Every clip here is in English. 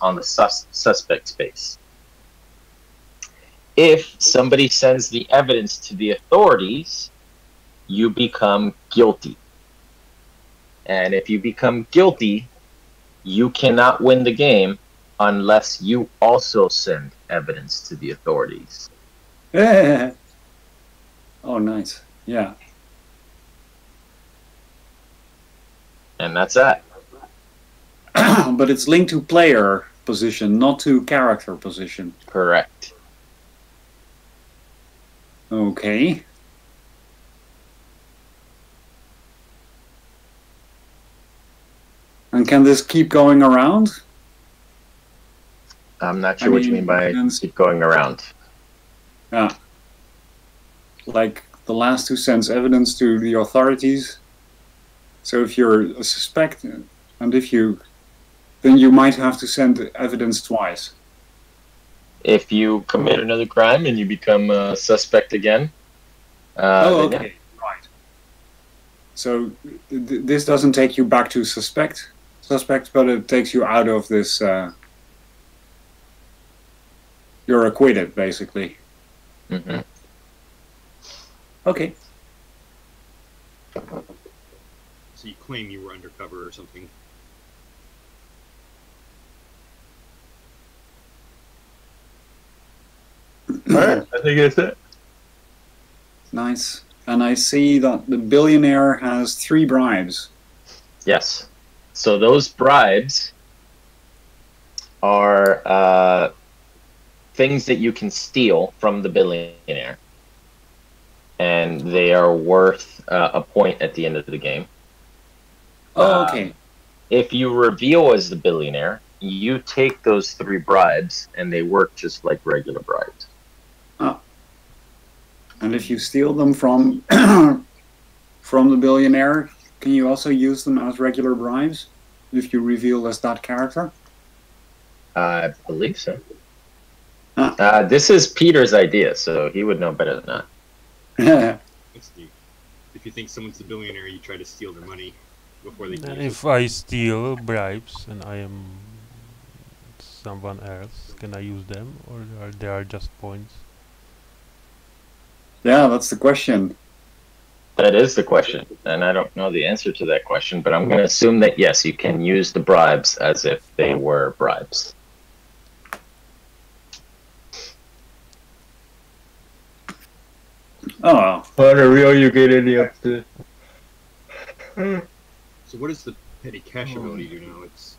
on the suspect space. If somebody sends the evidence to the authorities, you become guilty. And if you become guilty, you cannot win the game unless you also send evidence to the authorities. Oh, nice. Yeah. And that's that. But it's linked to player position, not to character position. Correct. Okay. And can this keep going around? I'm not sure what you mean by keep going around. Yeah. Like the last who sends evidence to the authorities. So if you're a suspect, and if you, then you might have to send evidence twice. If you commit another crime and you become a suspect again. Oh, okay, right. So this doesn't take you back to suspect, but it takes you out of this. You're acquitted, basically. Mm-hmm. Okay. So you claim you were undercover or something. Alright, I think that's it. Nice. And I see that the billionaire has 3 bribes. Yes. So those bribes are things that you can steal from the billionaire. And they are worth a point at the end of the game. Oh, okay. If you reveal as the billionaire, you take those 3 bribes, and they work just like regular bribes. Oh. And if you steal them from from the billionaire, can you also use them as regular bribes? If you reveal as that character? I believe so. This is Peter's idea, so he would know better than that. That's neat. If you think someone's a billionaire, you try to steal their money before they can. And if I steal bribes and I am someone else, can I use them, or are they are just points? Yeah, that's the question. That is the question, and I don't know the answer to that question, but I'm going to assume that yes, you can use the bribes as if they were bribes. Oh. What are you getting up to? So what does the petty cash ability do now? It's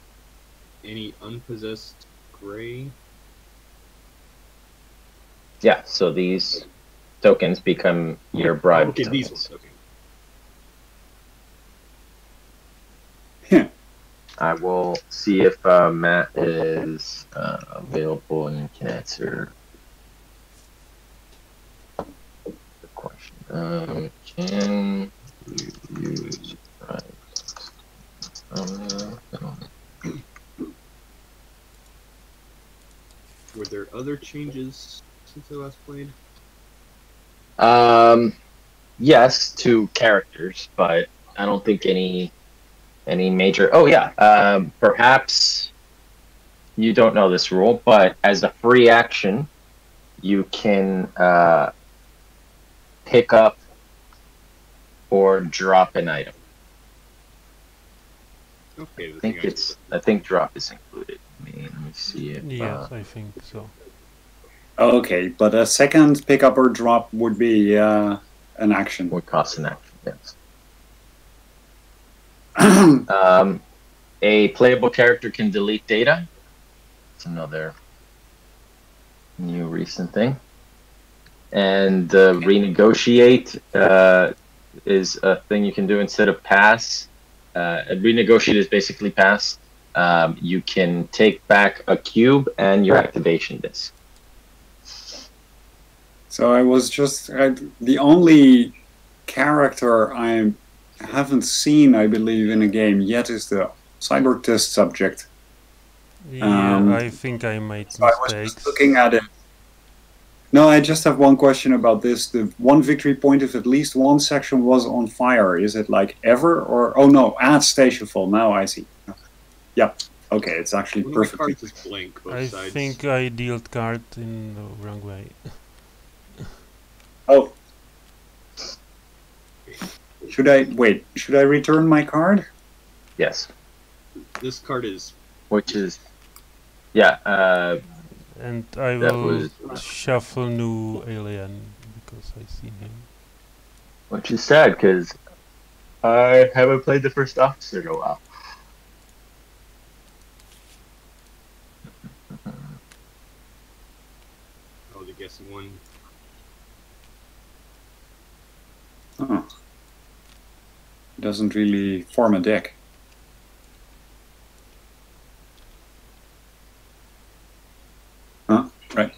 any unpossessed gray? Yeah, so these tokens become your bribe Okay, tokens. these ones, okay. I will see if Matt is available and can answer the question. Can you use bribes? Were there other changes since I last played? Yes, to characters, but I don't think any major. Oh yeah, perhaps you don't know this rule, but as a free action, you can pick up or drop an item. Okay, I think drop is included. Let me see if. Yes, I think so. Okay, but a second pickup or drop would be an action. Would cost an action, yes. A playable character can delete data. It's another new recent thing. And renegotiate is a thing you can do instead of pass. Renegotiate is basically pass. You can take back a cube and your activation disc. So I was just the only character I haven't seen, I believe, in a game yet is the cyber test subject. Yeah, I think I made mistakes. I was just looking at it. No, I just have one question about this. The 1 victory point if at least one section was on fire. Is it like ever or... Oh no, at Stationfall. Now I see. Yep. Okay, it's actually One of my perfectly. cards is blank, both I sides. think I dealt card in the wrong way. Oh. Should I wait? Should I return my card? Yes. This card is... Which is, yeah, And I that will was, shuffle new alien because I see him. which is sad because I haven't played the first officer in a while. Oh, the guessing one. Oh. It doesn't really form a deck. Huh? Right.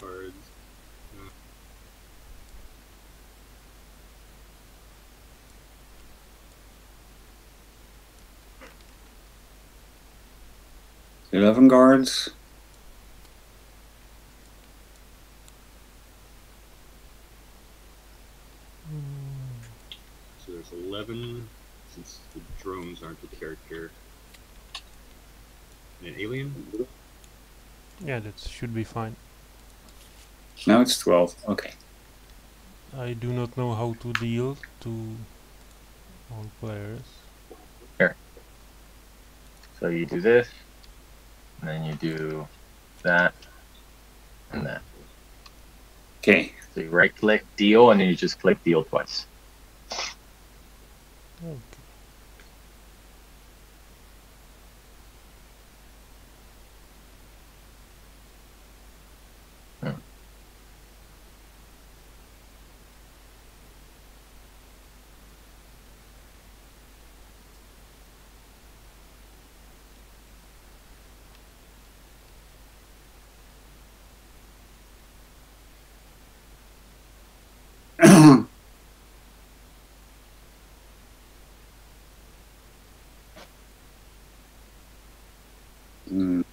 Cards. Uh, 11 guards. so there's 11, since the drones aren't the character. And an alien? Yeah, that should be fine. Now it's 12. Okay. I do not know how to deal to all players. Here. So you do this, and then you do that, and that. Okay. So you right click deal, and then you just click deal twice. Okay. Mm,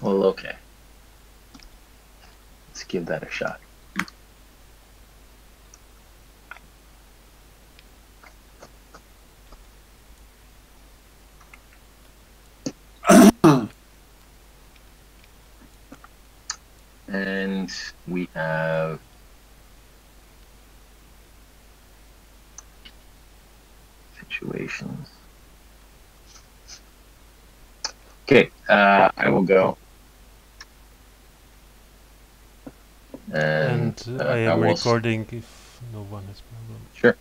Well, okay. Let's give that a shot. And we have situations. Okay, I will go. And I am will recording if no one has problem. Sure.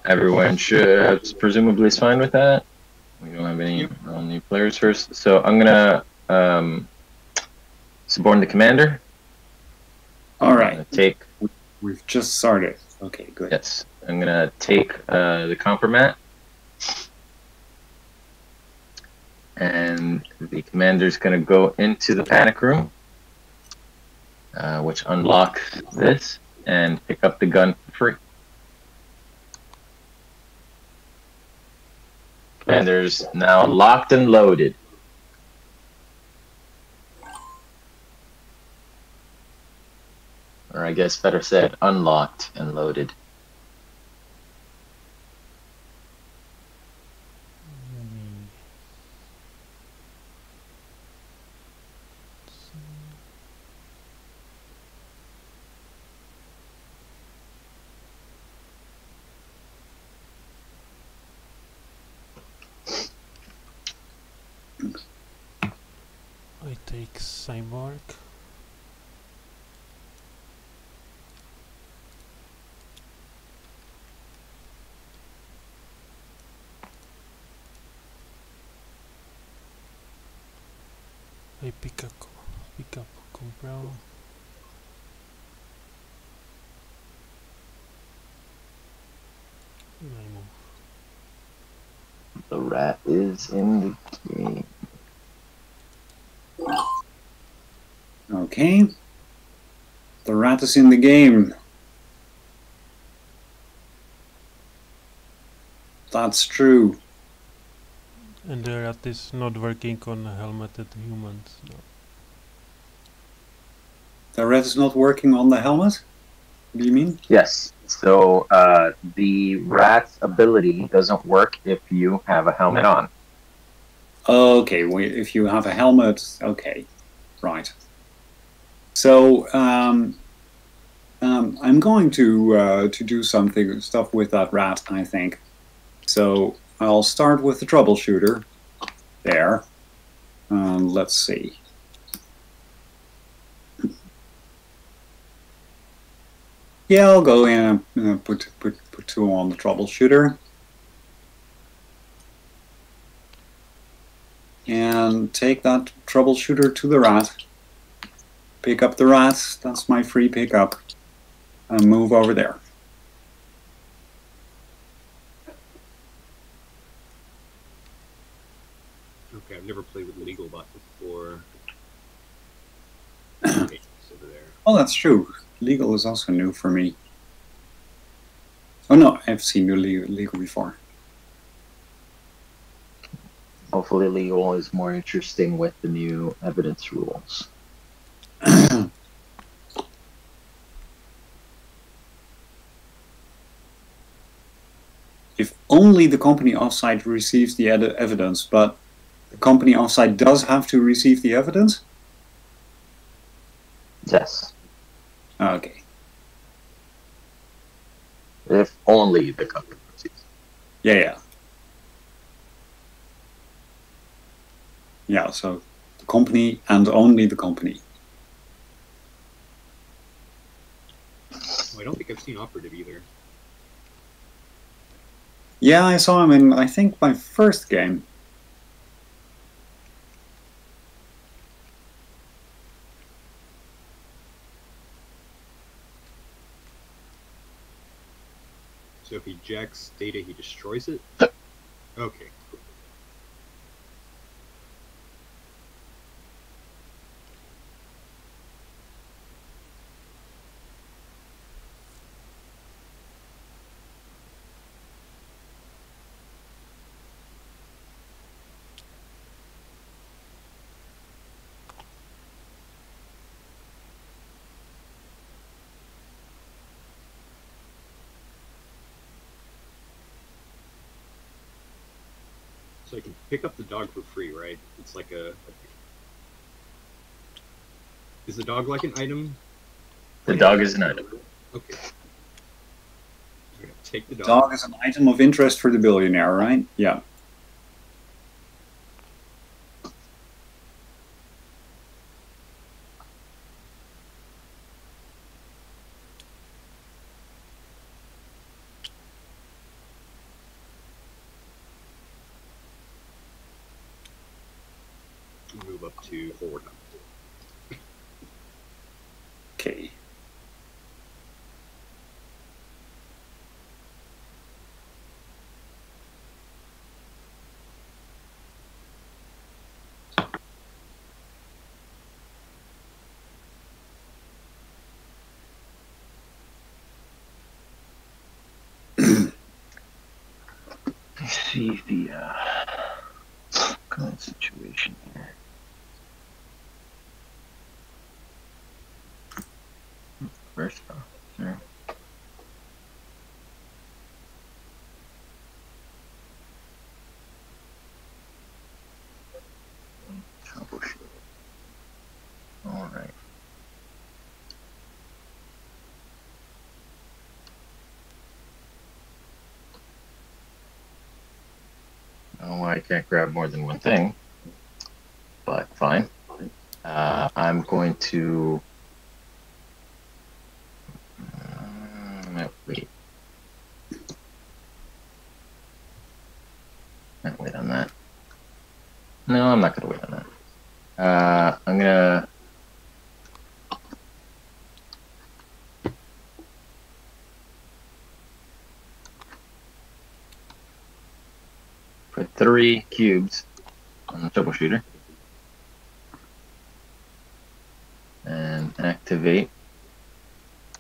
Everyone should presumably is fine with that. We don't have any new players first, so I'm gonna suborn the commander. all right. Take. We've just started. Okay, good. Yes, I'm gonna take the compromat, and the commander's gonna go into the panic room, which unlocks this, and pick up the gun for free. Commander's now locked and loaded. Or I guess better said, unlocked and loaded. I take Cyborg. I pick up Compro. And I move. The rat is in the game. Okay. The rat is in the game. That's true. And the rat is not working on helmeted humans. No. The rat is not working on the helmet? What do you mean? Yes. So the rat's ability doesn't work if you have a helmet on. Okay, if you have a helmet, okay, right. So I'm going to do stuff with that rat, I think. So I'll start with the troubleshooter there. Let's see. Yeah, I'll go in and put 2 on the troubleshooter. And take that troubleshooter to the rat. Pick up the rat, that's my free pickup. And move over there. Okay, I've never played with legal bot before. Over there. Oh, that's true. Legal is also new for me. Oh no, I've seen new legal before. Hopefully legal is more interesting with the new evidence rules. If only the company offsite receives the evidence, but the company offsite does have to receive the evidence? Yes. Okay. If only the company receives. Yeah. Yeah, so the company and only the company. Oh, I don't think I've seen Operative either. Yeah, I saw him in, I think, my first game. So if he jacks data, he destroys it? Okay. So I can pick up the dog for free, right? It's like a... Is the dog like an item? The dog is an item. Okay. I'm gonna take the dog. Dog is an item of interest for the billionaire, right? Yeah. Move up to forward. Okay. Let's see the current situation here. First officer. Troubleshoot. All right. I don't know why I can't grab more than one thing, but fine. I'm going to wait. Can't wait on that. No, I'm not going to wait on that. I'm going to put 3 cubes on the troubleshooter and activate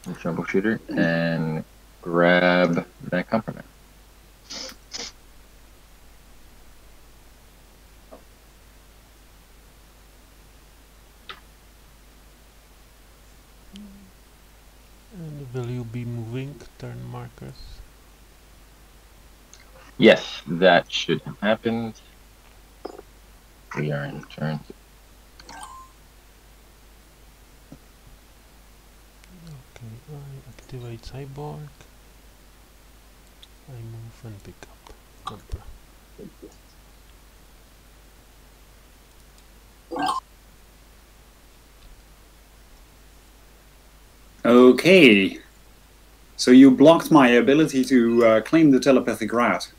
the troubleshooter and grab that compromise. And Will you be moving turn markers? Yes, that should have happened. We are in turn. Okay, I activate cyborg. I move and pick up. Cobra. Okay. So you blocked my ability to claim the telepathic rat.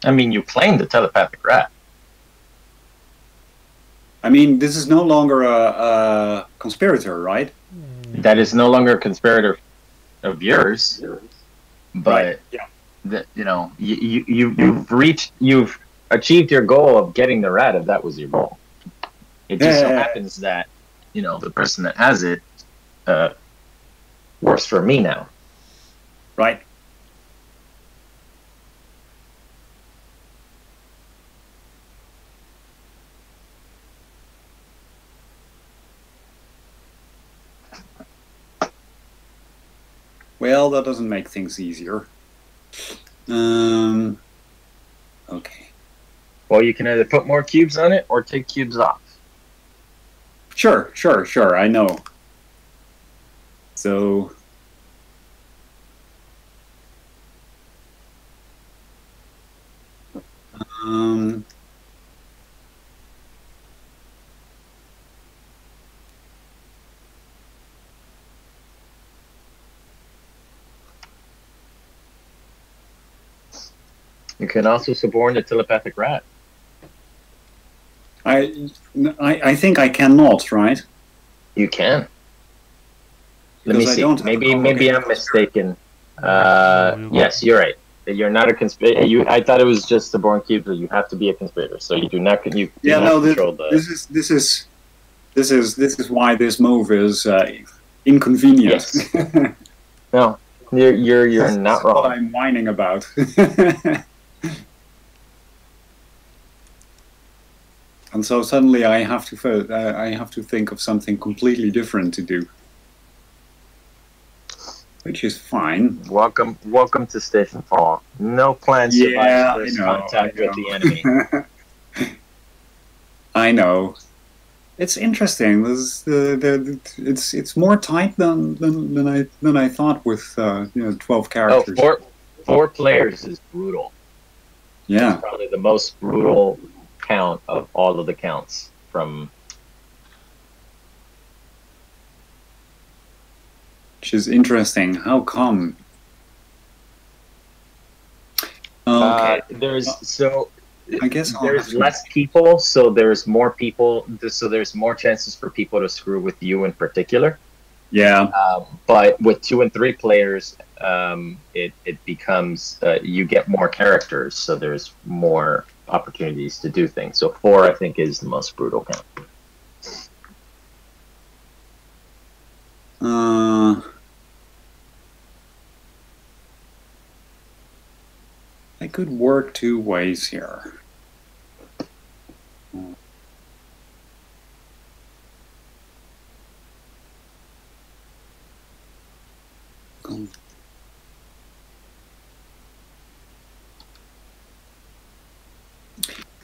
I mean, you claimed the telepathic rat. I mean, this is no longer a conspirator, right? That is no longer a conspirator of yours, but Right. Yeah. you've achieved your goal of getting the rat. If that was your goal, it just so happens that the person that has it works for me now. Right. Well, that doesn't make things easier. Okay. Well, you can either put more cubes on it or take cubes off. Sure, I know. So... You can also suborn the telepathic rat. I think I cannot, right? You can. Let me Because I see. don't have a Maybe complicated I'm mistaken. No, Yes, you're right. You're not a conspirator. I thought it was just suborn cubes, but you have to be a conspirator. So you do not. You do Yeah, not no. control the. This is why this move is inconvenient. Yes. No, you're not That's wrong. what I'm whining about. And so suddenly I have to think of something completely different to do, which is fine. Welcome to Stationfall. No plan survives first contact with the enemy. I know. It's interesting. It's more tight than I thought with 12 characters. Oh, four players is brutal. Yeah. It's probably the most brutal count of all of the counts from. Which is interesting. How come? Okay. I guess there's less people, so there's more people. So there's more chances for people to screw with you in particular. Yeah. But with 2 and 3 players, it becomes you get more characters, so there's more opportunities to do things. So 4, I think, is the most brutal count. I could work 2 ways here.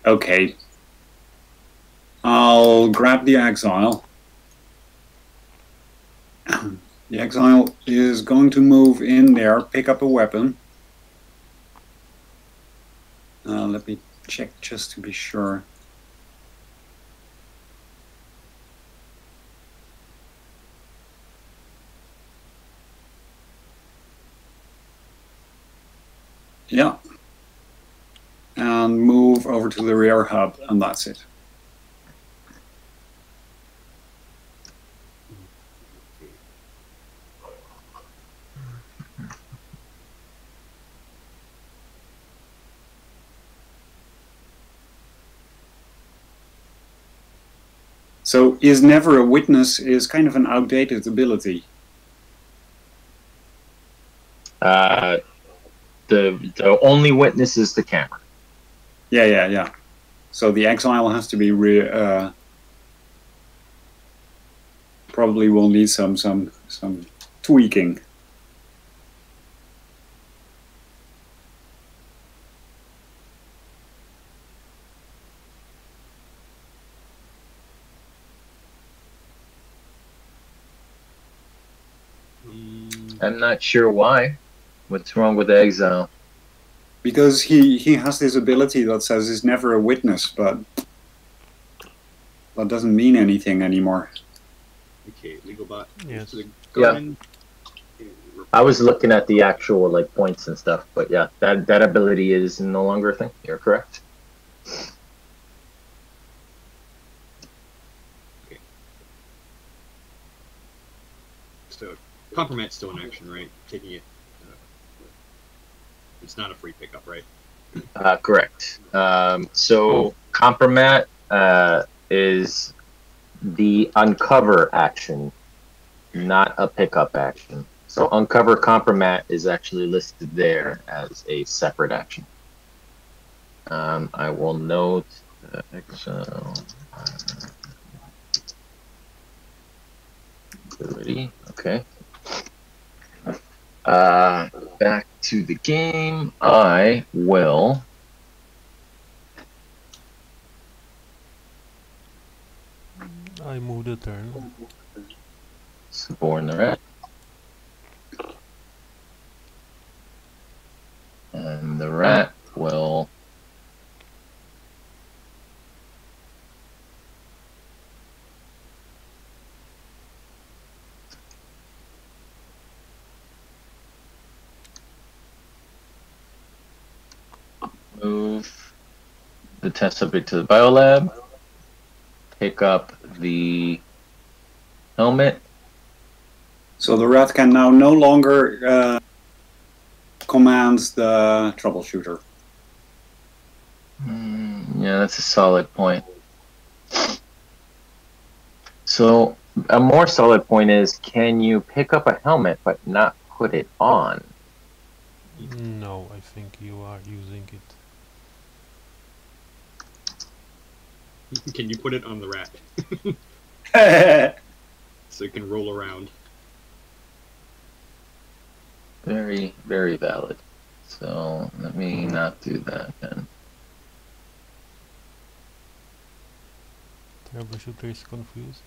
Okay. I'll grab the exile. The exile is going to move in there, pick up a weapon. Let me check just to be sure. Yeah. And move over to the rear hub, and that's it. So, is never a witness is kind of an outdated ability. The only witness is the camera. Yeah. So the exile has to be probably will need some tweaking. I'm not sure why. What's wrong with exile? Because he has this ability that says he's never a witness, but that doesn't mean anything anymore. Okay, legal bot. Yes. To the garden. I was looking at the actual like points and stuff, but yeah, that ability is no longer a thing. You're correct. Okay. So, compromat's still in action, right? Taking it. It's not a free pickup, right? Correct. So compromat is the uncover action, not a pickup action. So uncover compromat is actually listed there as a separate action. I will note exile ability. Okay. Back to the game. I will I move the turn. suborn the rat. And the rat will move the test subject to the biolab, pick up the helmet. So the rat can now no longer command the troubleshooter. Yeah, that's a solid point. So a more solid point is, can you pick up a helmet but not put it on? No, I think you are using it. Can you put it on the rat? So it can roll around. Very, very valid. So let me not do that then. Troubleshooter is confused.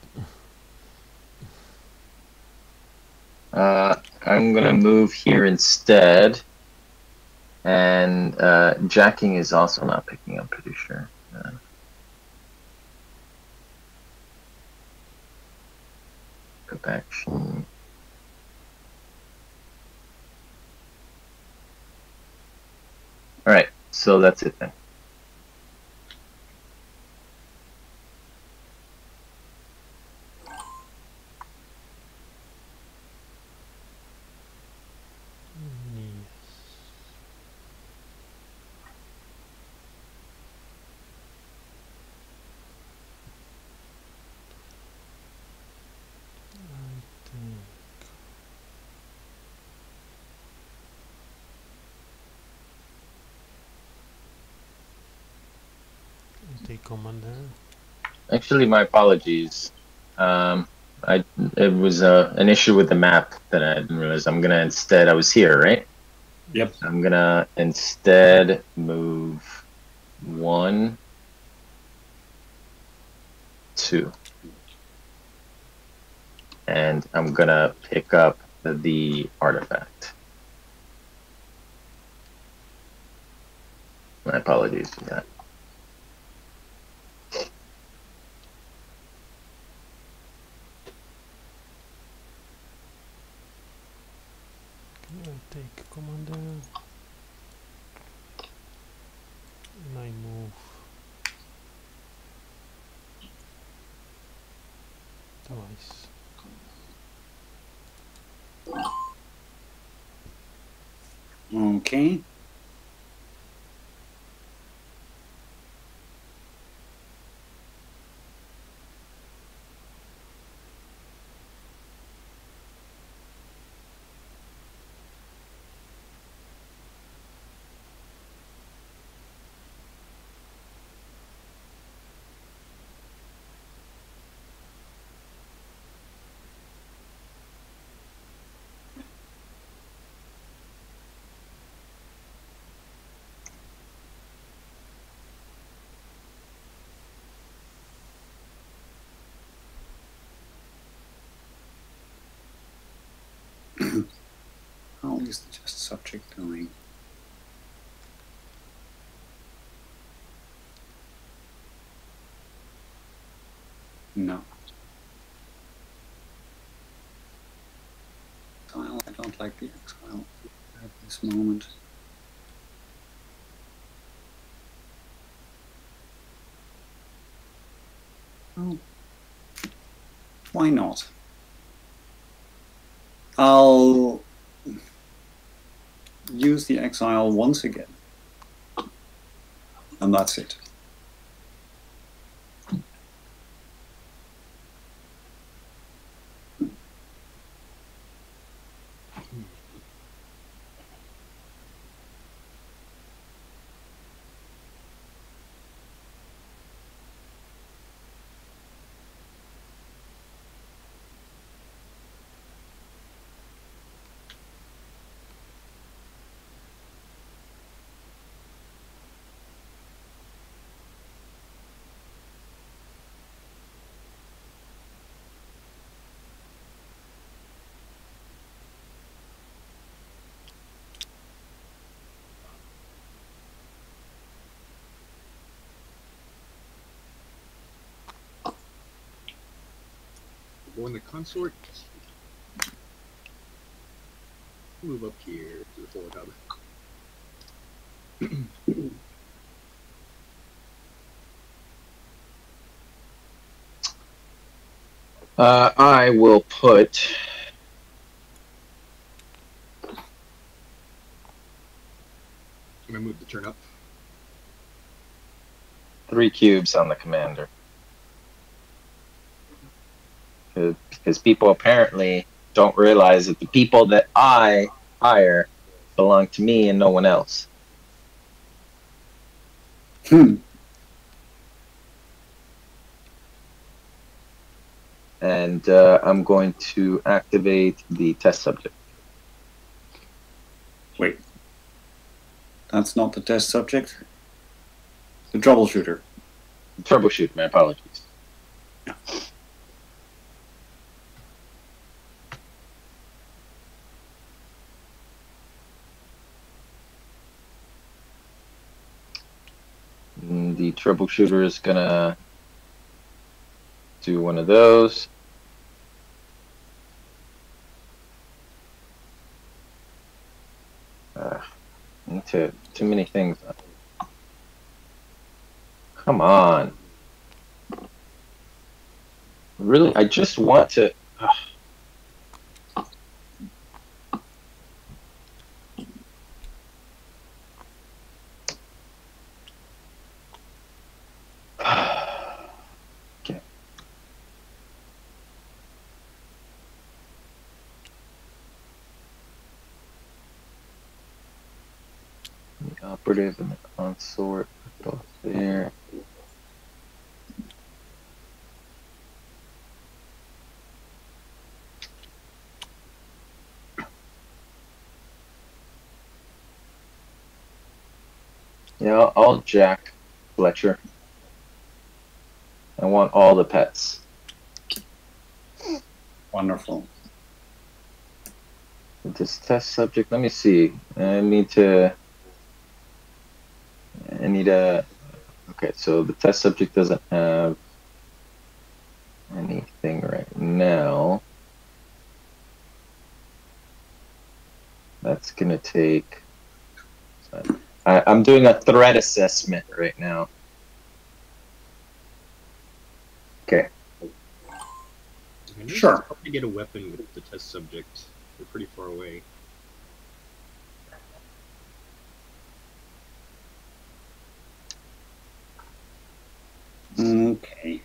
I'm gonna move here instead. And jacking is also not picking up, pretty sure. Pickup action. Alright, so that's it then. Take commander. Actually, my apologies. It was an issue with the map that I didn't realize. I'm gonna instead, I was here, right? Yep. I'm gonna instead move 1, 2. And I'm gonna pick up the artifact. My apologies for that. I take commander. And I move twice. Okay. is the test subject doing? No. Exile, I don't like the exile at this moment. Oh. Why not? I'll use the exile once again. And that's it. Go in the consort. Move up here to the forward hub. I will put I'm gonna move the turn up. 3 cubes on the commander. Because people apparently don't realize that the people that I hire belong to me and no one else. And I'm going to activate the test subject. Wait. That's not the test subject. The troubleshooter. Troubleshoot, my apologies. Yeah. The troubleshooter is gonna do one of those. Too many things. Come on. Really, I just want to. Okay. The operative and the consort are both there. Yeah, I'll jack Fletcher. I want all the pets. Wonderful. This test subject, let me see. I need a, okay, so the test subject doesn't have anything right now. That's gonna take, I'm doing a threat assessment right now. Okay. Sure. It's hard to get a weapon with the test subject. They're pretty far away. Okay.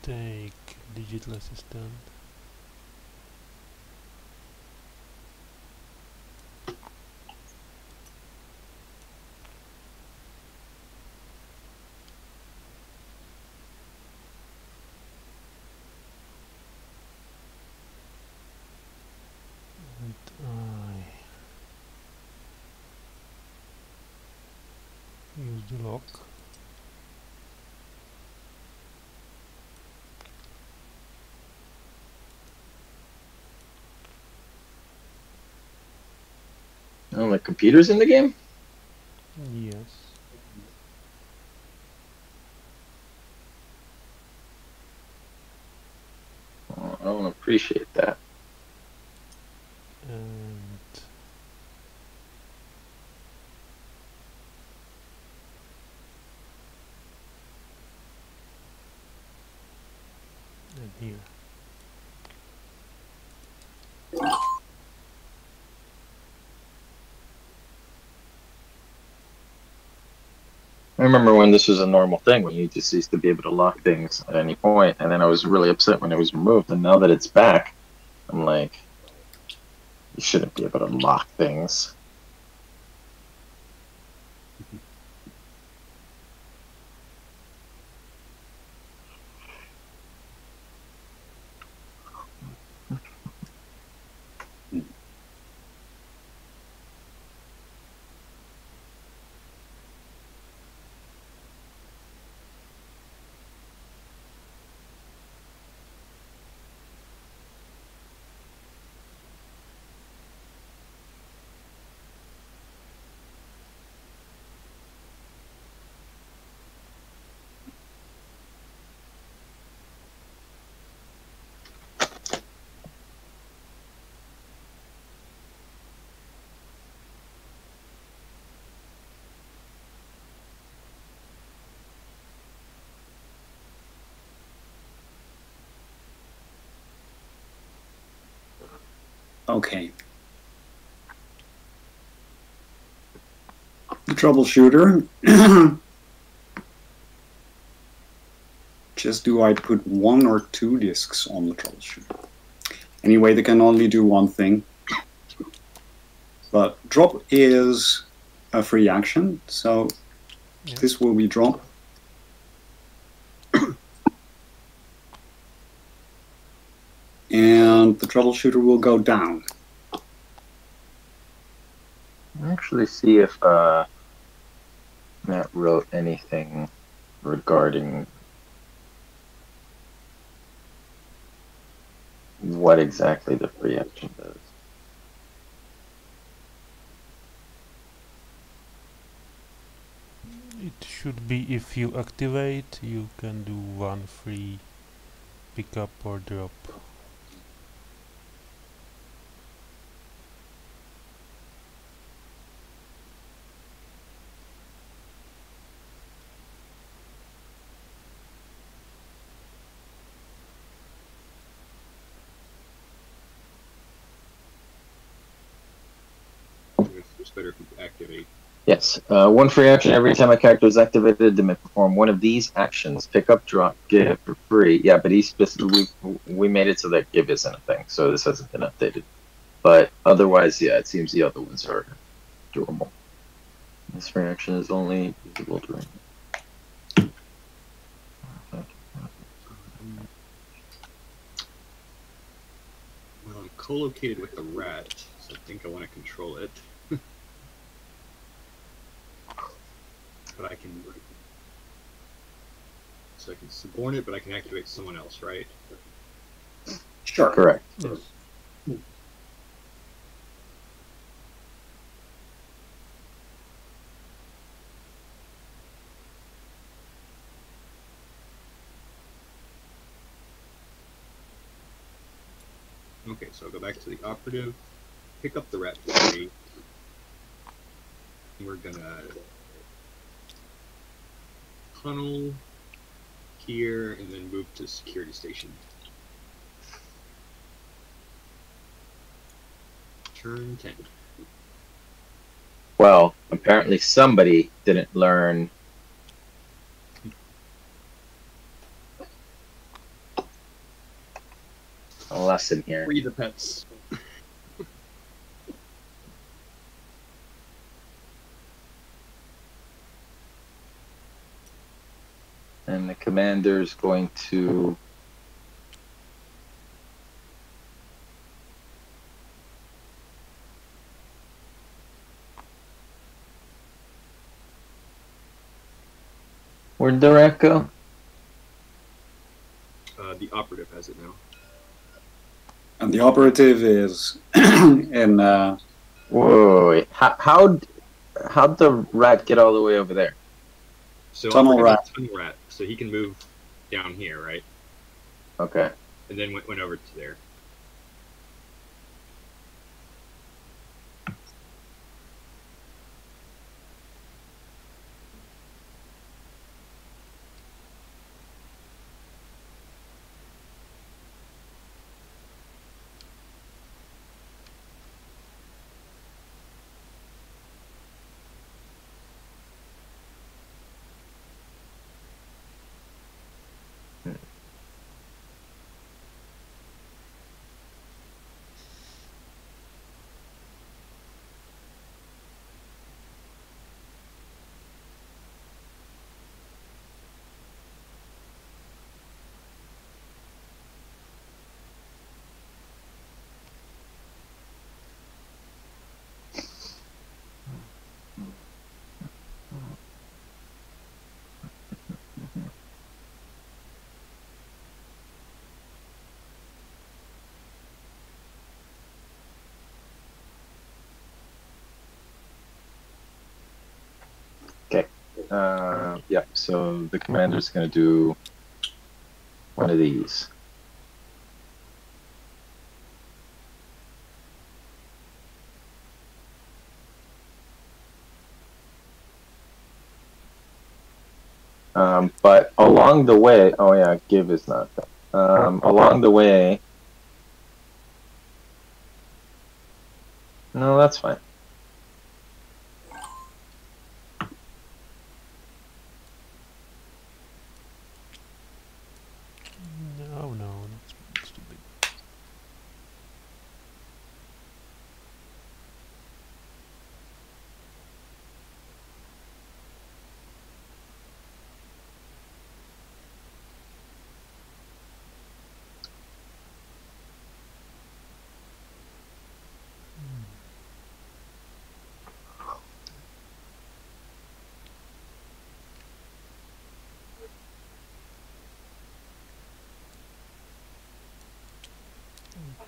Take digital assistant. use the lock. Oh, the computer's in the game? Yes. Oh, I don't appreciate that. And here. I remember when this was a normal thing, when you just used to be able to lock things at any point, and then I was really upset when it was removed, and now that it's back, I'm like, you shouldn't be able to lock things. Okay. The troubleshooter. Just do I put 1 or 2 discs on the troubleshooter? Anyway, they can only do one thing. But drop is a free action, so Yeah. this will be drop. And the troubleshooter will go down. Actually see if Matt wrote anything regarding what exactly the free action does. It should be if you activate, you can do 1 free pickup or drop. It's better if you activate. Yes, 1 free action every time a character is activated. They may perform one of these actions: pick up, drop, give for free. Yeah, but we made it so that give isn't a thing, so this hasn't been updated. But otherwise, yeah, it seems the other ones are durable. This free action is only usable during. Well, I'm co-located with the rat, so I think I want to control it. But I can... So I can suborn it, but I can activate someone else, right? Sure. Correct. Yes. Okay, so I'll go back to the operative, pick up the rat for me. We're gonna tunnel here and then move to security station. Turn 10. Well, apparently somebody didn't learn a lesson here. Free the pets. And the commander's going to Where'd the rat go? The operative has it now. And the operative is in. Whoa! Wait. How'd the rat get all the way over there? So Tunnel operative rat. is tunnel rat, so he can move down here, right? Okay. And then went over to there. Yeah, so the commander's going to do one of these. But along the way, oh yeah, give is not that. Along the way, no, that's fine. No, no, that's too big.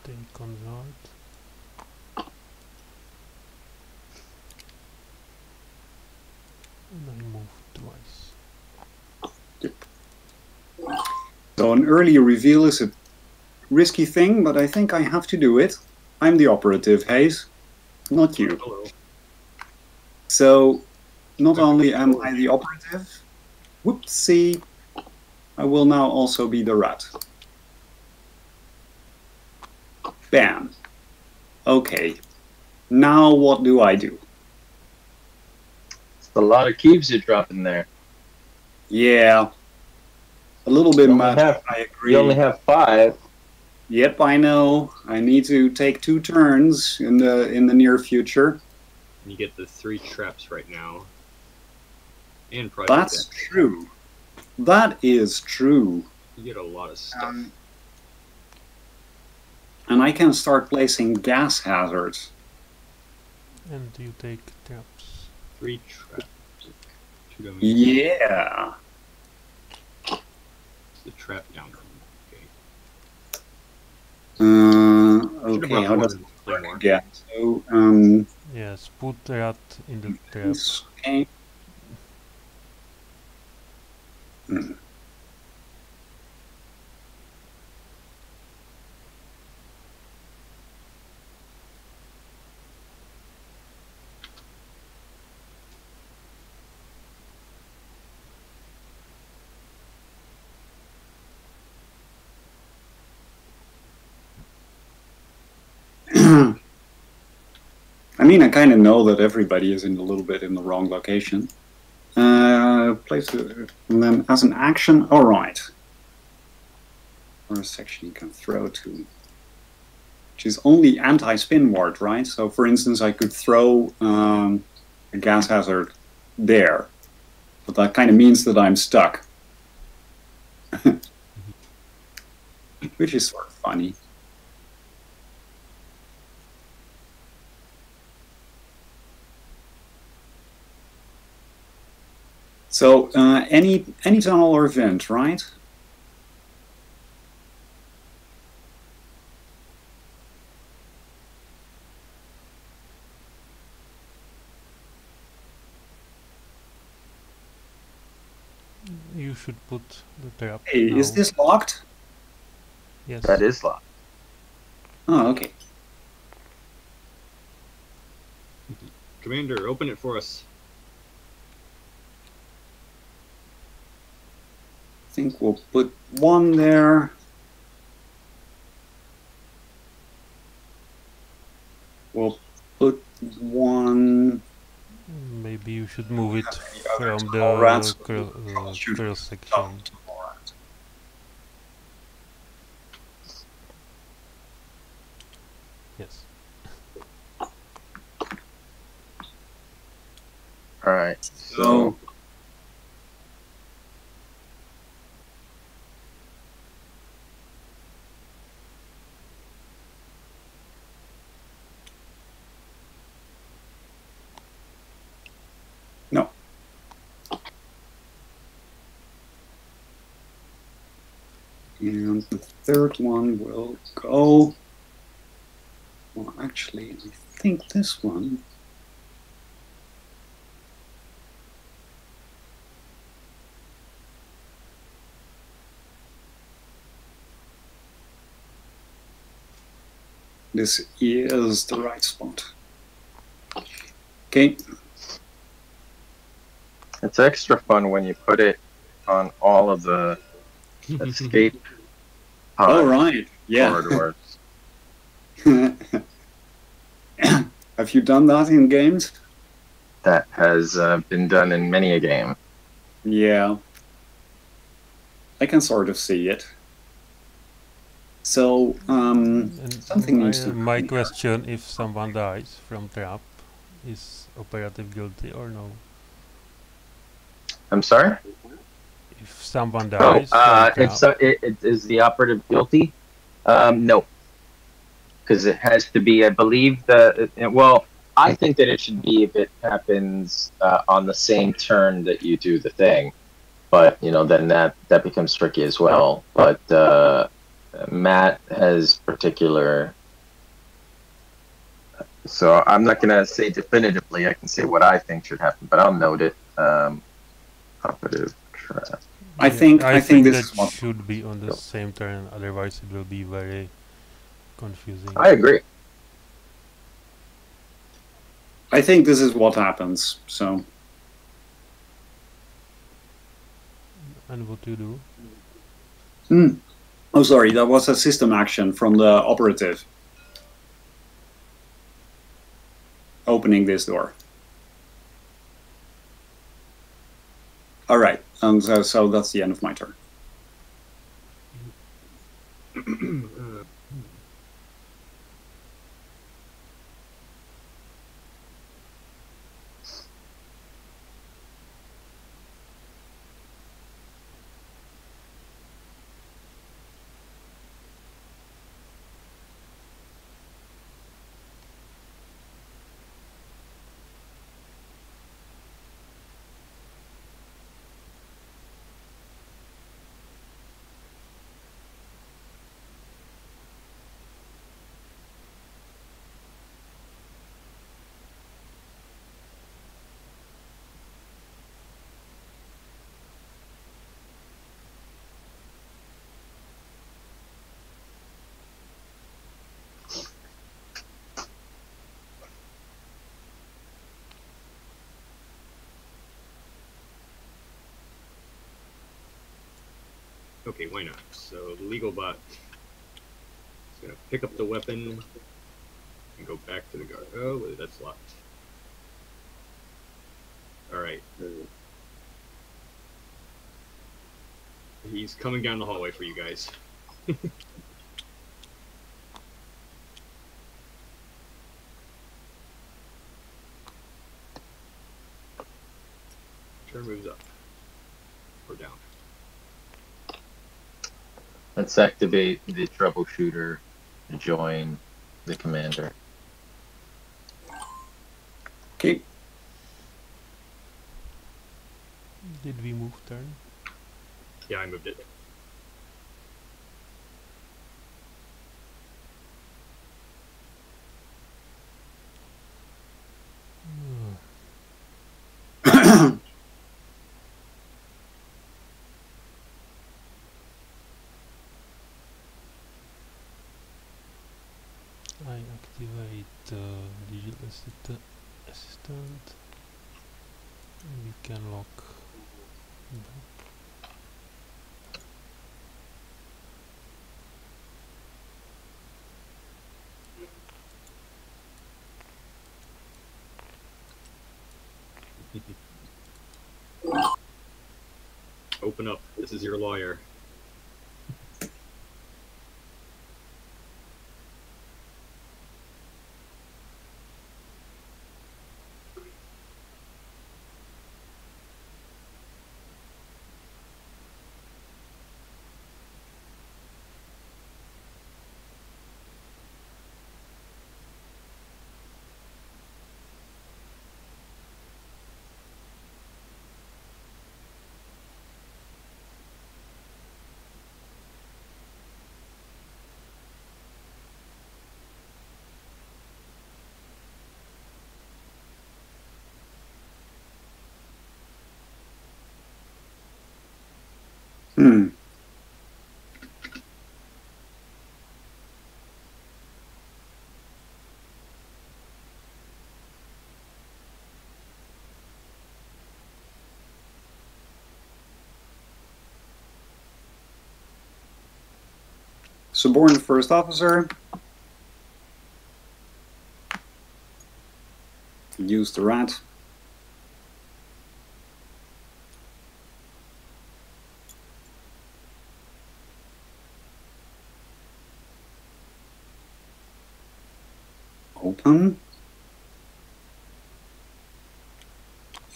Take consort. And I move twice. So an early reveal is a risky thing, but I think I have to do it. I'm the operative, Hayes, not you. Hello. So not only am I the operative, whoopsie, I will now also be the rat. Bam. Okay. Now what do I do? It's a lot of cubes you're dropping there. Yeah. A little bit You only much, have- I agree. You only have 5. Yep, I know. I need to take 2 turns in the near future. You get the 3 traps right now. And Project That's X. true. That is true. You get a lot of stuff. And I can start placing gas hazards. And you take traps. 3 traps. 2 dummies. Yeah. The trap down. Okay. Should've Okay, brought how more does than it play work more. again? So, Yes, put rat in the trap. okay. I mean, I kind of know that everybody is in a little bit in the wrong location. Place it, and then as an action, all right. Or a section you can throw to, which is only anti-spin ward, right? So, for instance, I could throw a gas hazard there, but that kind of means that I'm stuck, which is sort of funny. So any tunnel or vent, right? You should put the trap Hey, now. is this locked? Yes. That is locked. Oh, okay. Commander, open it for us. I think we'll put one there. We'll put one. Maybe you should move it from All rats the shoot. cross section. Yes. All right. So no. And the third one will go. Well, actually, I think this one. This is the right spot. Okay. It's extra fun when you put it on all of the escape Oh, right. Yeah. corridors. Have you done that in games? That has been done in many a game. Yeah. I can sort of see it. So, something needs to My happen here. question: if someone dies from trap, is operative guilty or no? I'm sorry? If someone Oh, dies from if trap, so, is the operative guilty? No. Because it has to be, I believe that, well, I think that it should be if it happens on the same turn that you do the thing. But, you know, then that becomes tricky as well. But Matt has particular... So I'm not going to say definitively. I can say what I think should happen, but I'll note it. Operative trap. I think this that is what should be on the same turn. Otherwise, it will be very confusing. I agree. I think this is what happens. So, And what you do? oh, sorry, that was a system action from the operative. Opening this door. All right, and so that's the end of my turn. Okay, why not? So the legal bot is going to pick up the weapon and go back to the guard. Oh, wait, that's locked. All right. He's coming down the hallway for you guys. Turn moves up or down. Let's activate the troubleshooter to join the commander. Okay. Did we move turn? Yeah, I moved it. I activate digital assistant. We can lock back. Open up. This is your lawyer. Hmm. Suborn first officer. Use the rat. Open.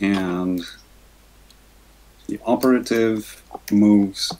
And the operative moves.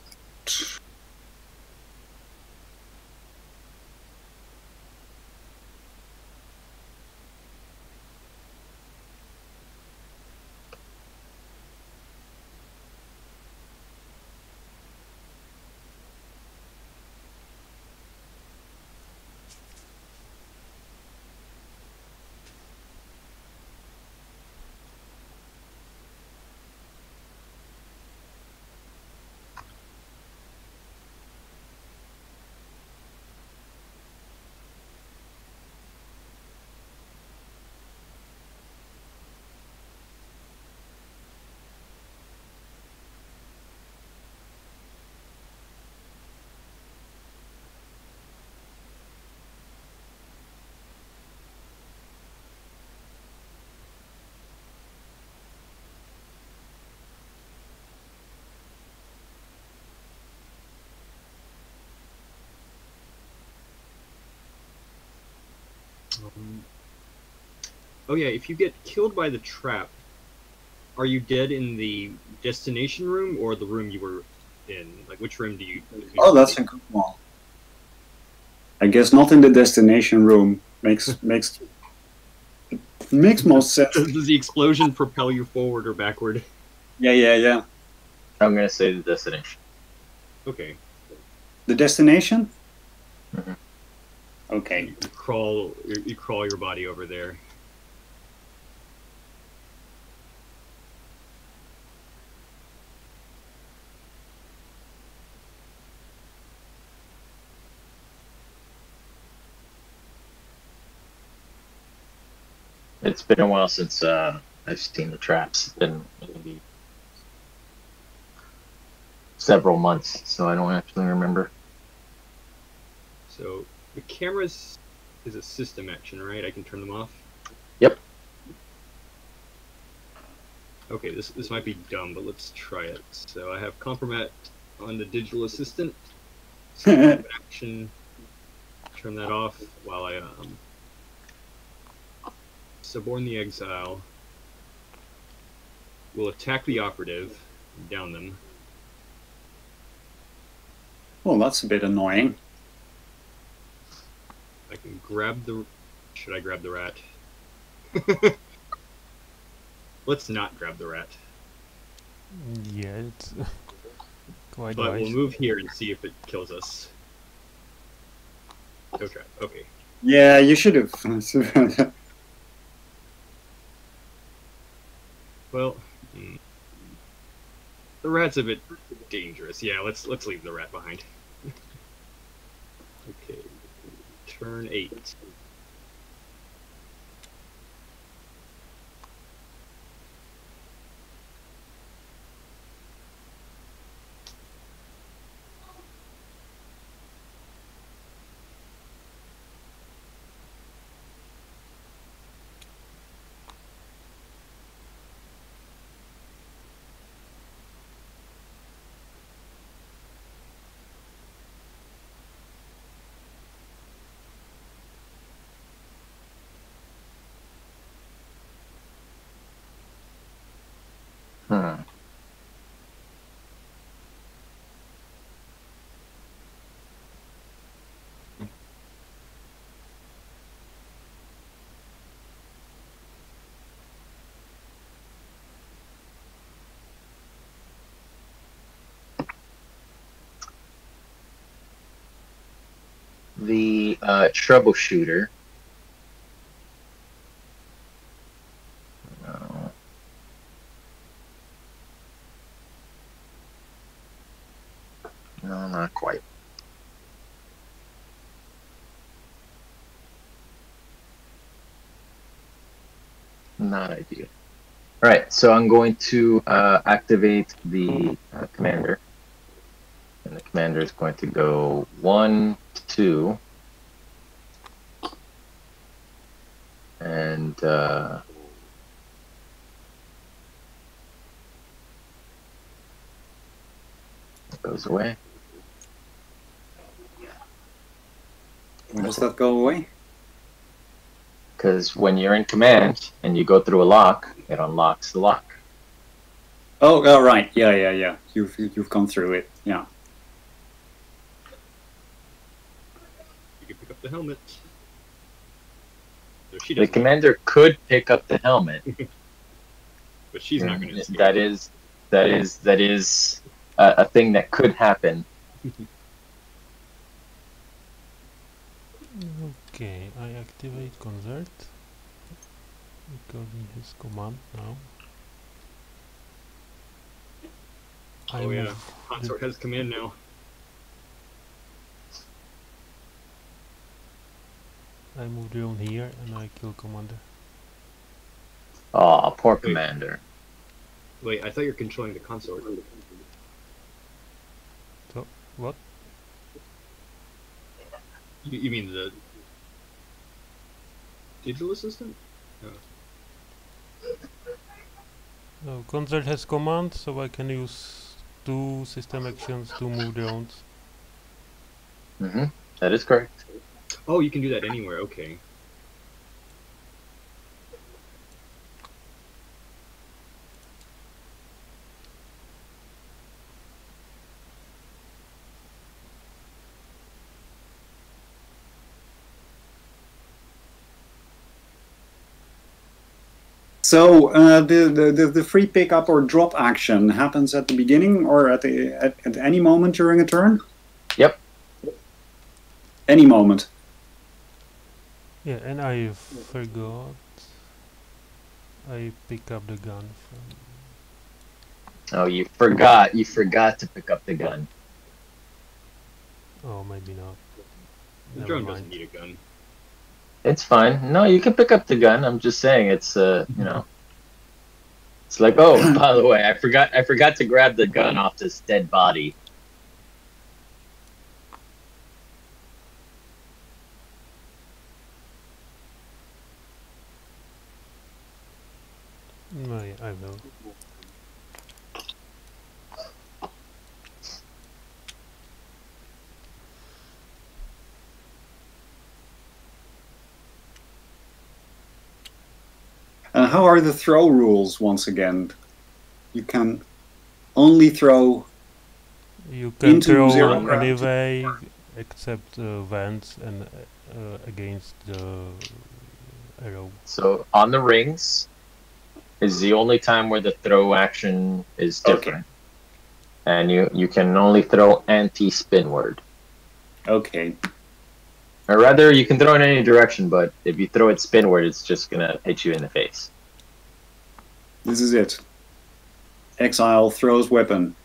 Oh yeah, if you get killed by the trap, are you dead in the destination room or the room you were in? Like, which room do you... Oh, that's a good one. I guess not in the destination room. Makes most sense. Does the explosion propel you forward or backward? Yeah. I'm gonna say the destination. Okay. The destination? Mhm. Okay. You crawl your body over there. It's been a while since I've seen the traps. It's been maybe several months, so I don't actually remember. So the cameras is a system action, right? I can turn them off. Yep. Okay, this might be dumb, but let's try it. So I have compromat on the digital assistant. System action. Turn that off while I suborn the exile. We'll attack the operative, down them. Well, that's a bit annoying. I can grab the... Should I grab the rat? Let's not grab the rat. Yeah, it's quite But wise. we'll move here and see if it kills us. No trap. Okay. Yeah, you should have. Well, the rat's a bit dangerous. Yeah, let's leave the rat behind. Okay. Turn 8. Hmm. The troubleshooter. No. No, not quite. Not ideal. All right, so I'm going to activate the commander. And the commander is going to go 1, 2. And it goes away. Why does that go away? Because when you're in command and you go through a lock, it unlocks the lock. Oh, right. Yeah. You've gone through it. Yeah. You can pick up the helmet. So she The doesn't, commander could pick up the helmet. but she's not going to. That is a thing that could happen. Okay, I activate concert because in his command now. I Oh yeah, move consort has command now. I move drone here and I kill commander. Oh, poor commander. Wait, I thought you're controlling the consort. So what? You mean the digital assistant? Concert has command, so I can use 2 system actions to move drones. That is correct. Oh, you can do that anywhere. Okay. So the free pickup or drop action happens at the beginning or at any moment during a turn? Yep. Any moment. Yeah, and I forgot. I pick up the gun from. Oh, you forgot. You forgot to pick up the gun. Oh, maybe not. The Never drone mind. doesn't need a gun. It's fine. No, you can pick up the gun. I'm just saying it's you know. It's like, oh, by the way, I forgot to grab the gun off this dead body. No, yeah, I will. How are the throw rules once again? You can only throw You can into throw zero gravity. anyway, except vents and against the arrow. So on the rings, is the only time where the throw action is different. And you can only throw anti-spinward. Okay. Or rather, you can throw in any direction, but if you throw it spinward, it's just gonna hit you in the face. This is it. Exile throws weapon.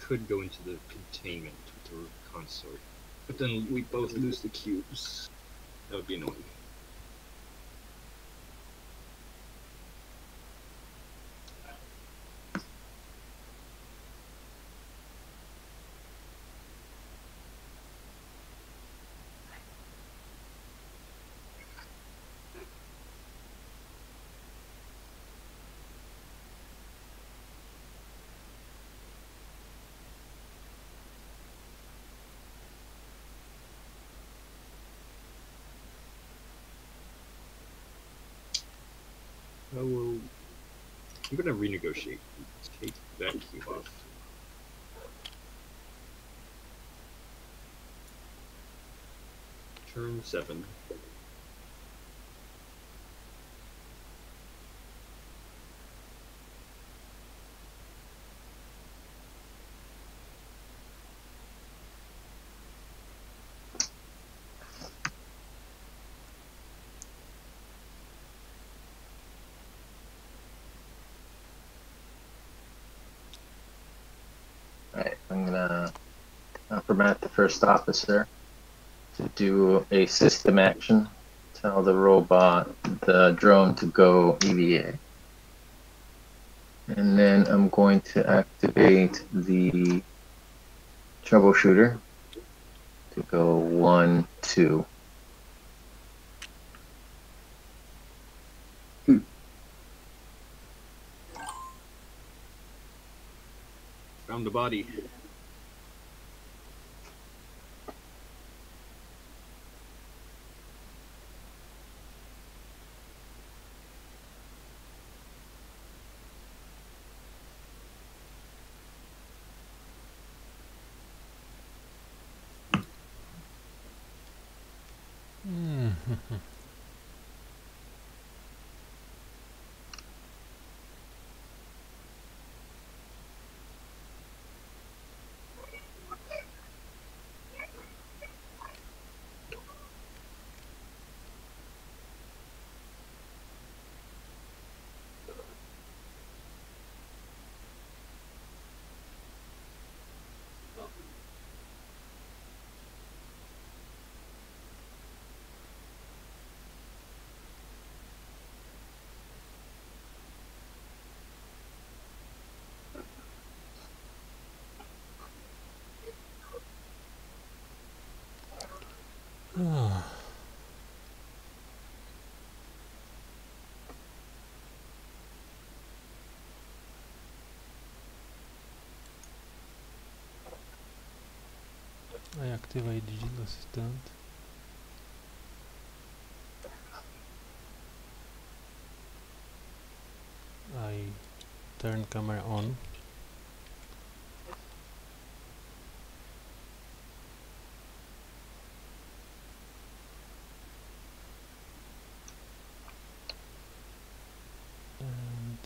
Could go into the containment with the consort, but then we both lose the cubes. That would be annoying. Oh, well, I'm gonna renegotiate. Take that cube off. Turn 7. Alright, I'm gonna format the first officer to do a system action. Tell the robot, the drone, to go EVA. And then I'm going to activate the troubleshooter to go 1, 2. Found the body. I activate digital assistant. I turn camera on. And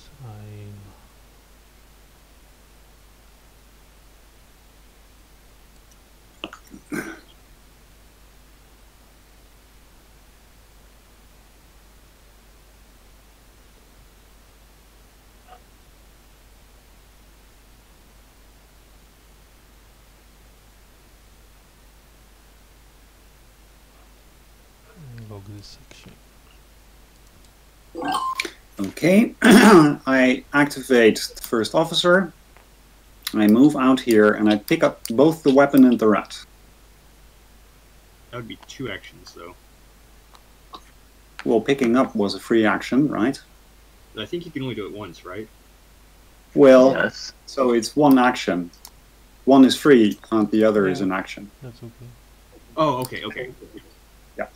I log this section. Okay, I activate the first officer. I move out here and I pick up both the weapon and the rat. That would be 2 actions, though. Well, picking up was a free action, right? I think you can only do it once, right? Well, Yes. so it's 1 action. One is free and the other is Yeah. an action. That's okay. Oh, okay, okay. Yeah.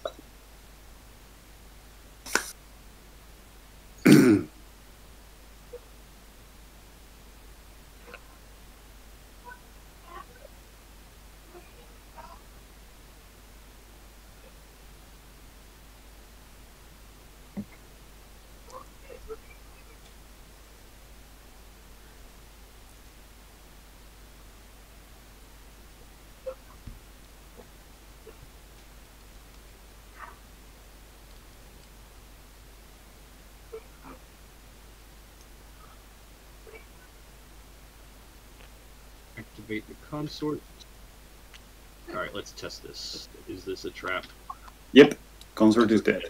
Activate the consort. Alright, let's test this. Is this a trap? Yep, consort is dead.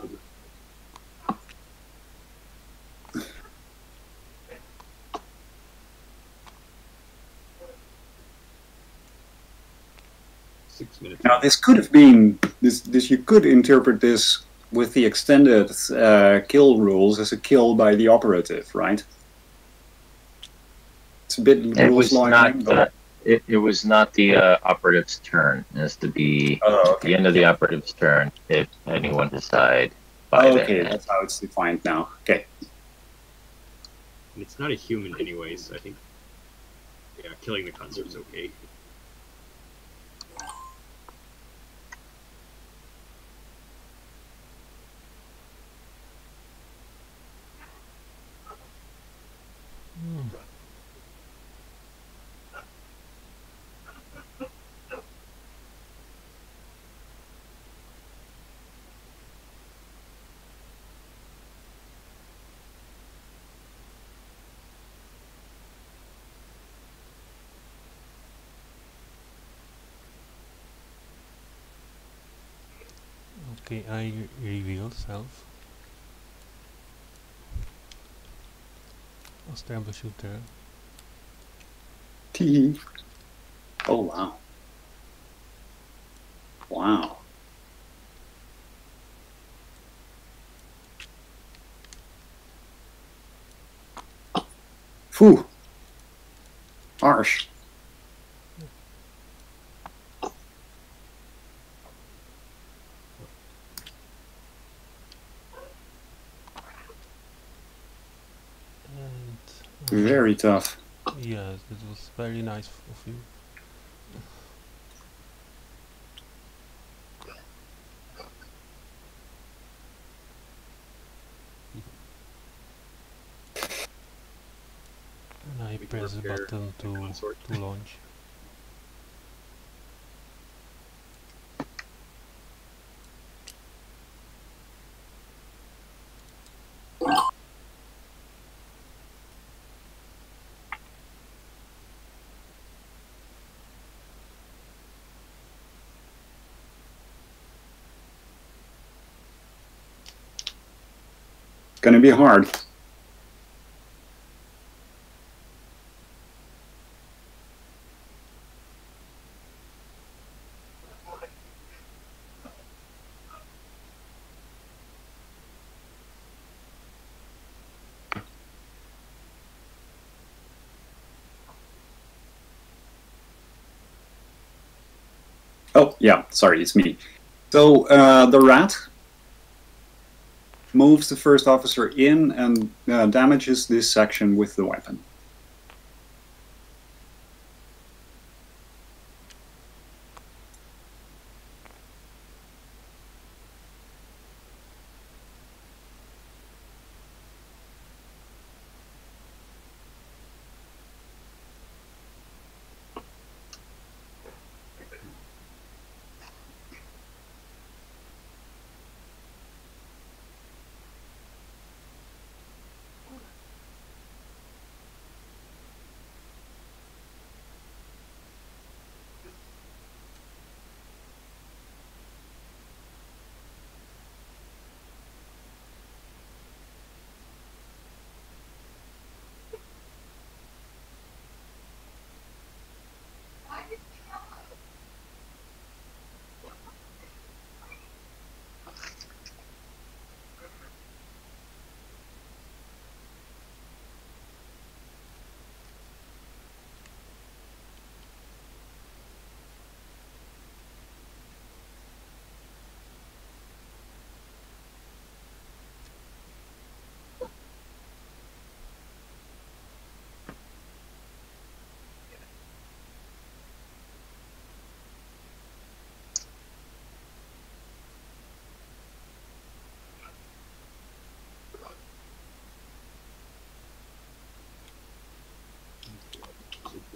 Six minutes. Now this could have been this. You could interpret this with the extended kill rules as a kill by the operative, right? It's a bit It was rules not. but It was not the operative's turn. It has to be okay. the end of the operative's turn if anyone decide by Okay, then. that's how it's defined now. Okay. And it's not a human anyway, so I think, yeah, killing the consort's okay. Okay, I reveal self. Establish shooter. Tee. Oh wow. Wow. Phew. Harsh. And Very tough. yes, it was very nice of you. And I We press the prepare button the to consort. launch. Gonna be hard. Oh, yeah, sorry, it's me. So, the rat moves the first officer in and damages this section with the weapon.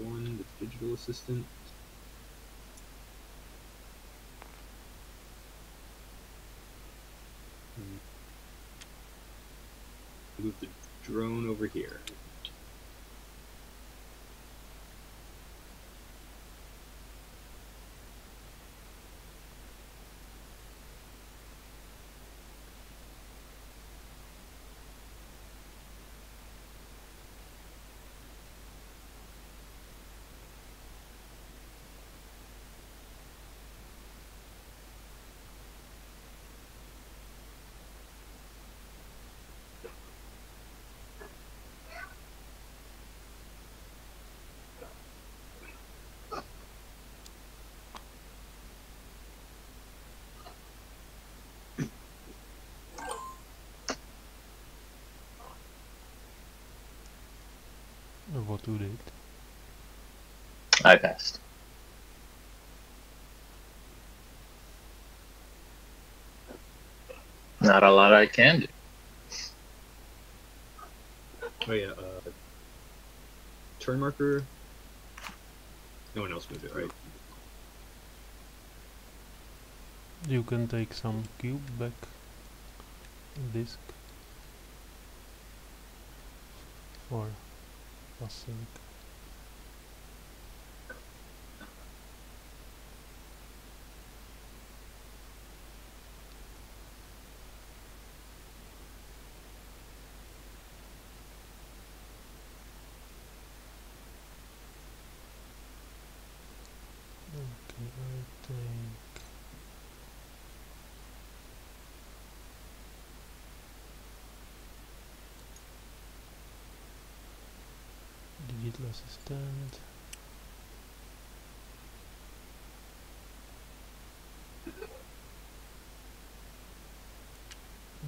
One, the digital assistant. Move the drone over here. What you did? I passed. Not a lot I can do. Oh yeah, turn marker. No one else moved it, right? You can take some cube back. Disc. For passing. Okay, I think digital assistant.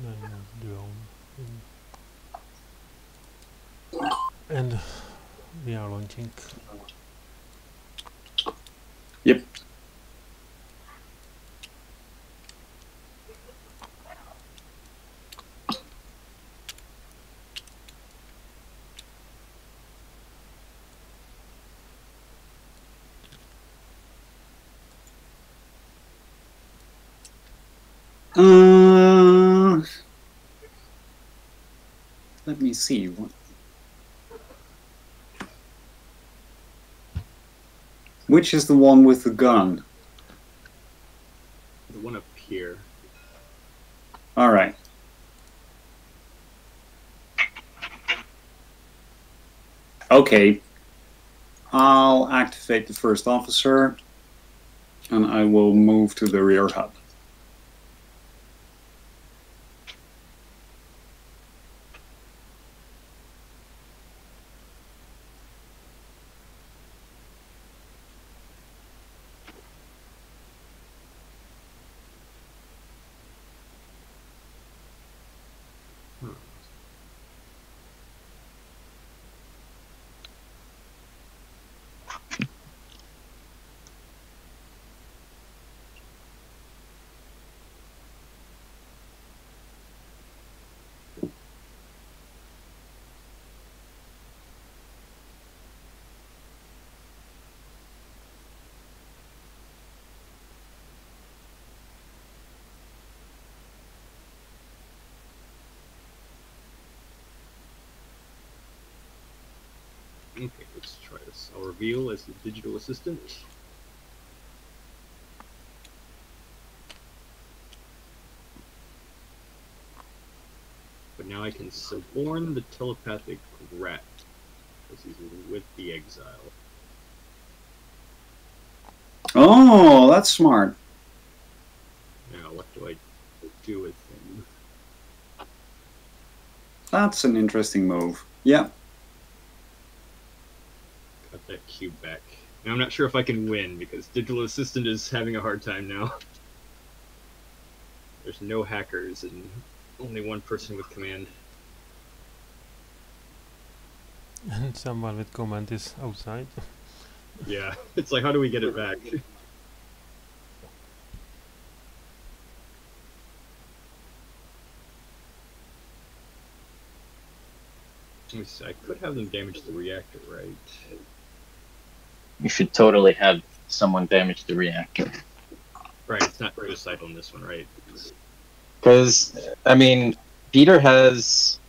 Then drone. And we are launching. Yep. Let me see. Which is the one with the gun? The one up here. All right. Okay. I'll activate the first officer, and I will move to the rear hub. Okay, let's try this. I'll reveal as the digital assistant. But now I can suborn the telepathic rat, because he's with the exile. Oh, that's smart. Now, what do I do with him? That's an interesting move. Yeah. Got that cube back. Now I'm not sure if I can win, because digital assistant is having a hard time now. There's no hackers and only one person with command. And someone with command is outside. Yeah, it's like, how do we get it back? Let me see, I could have them damage the reactor, right? you should totally have someone damage the reactor. Right, it's not suicidal in this one, right? Because, I mean, Peter has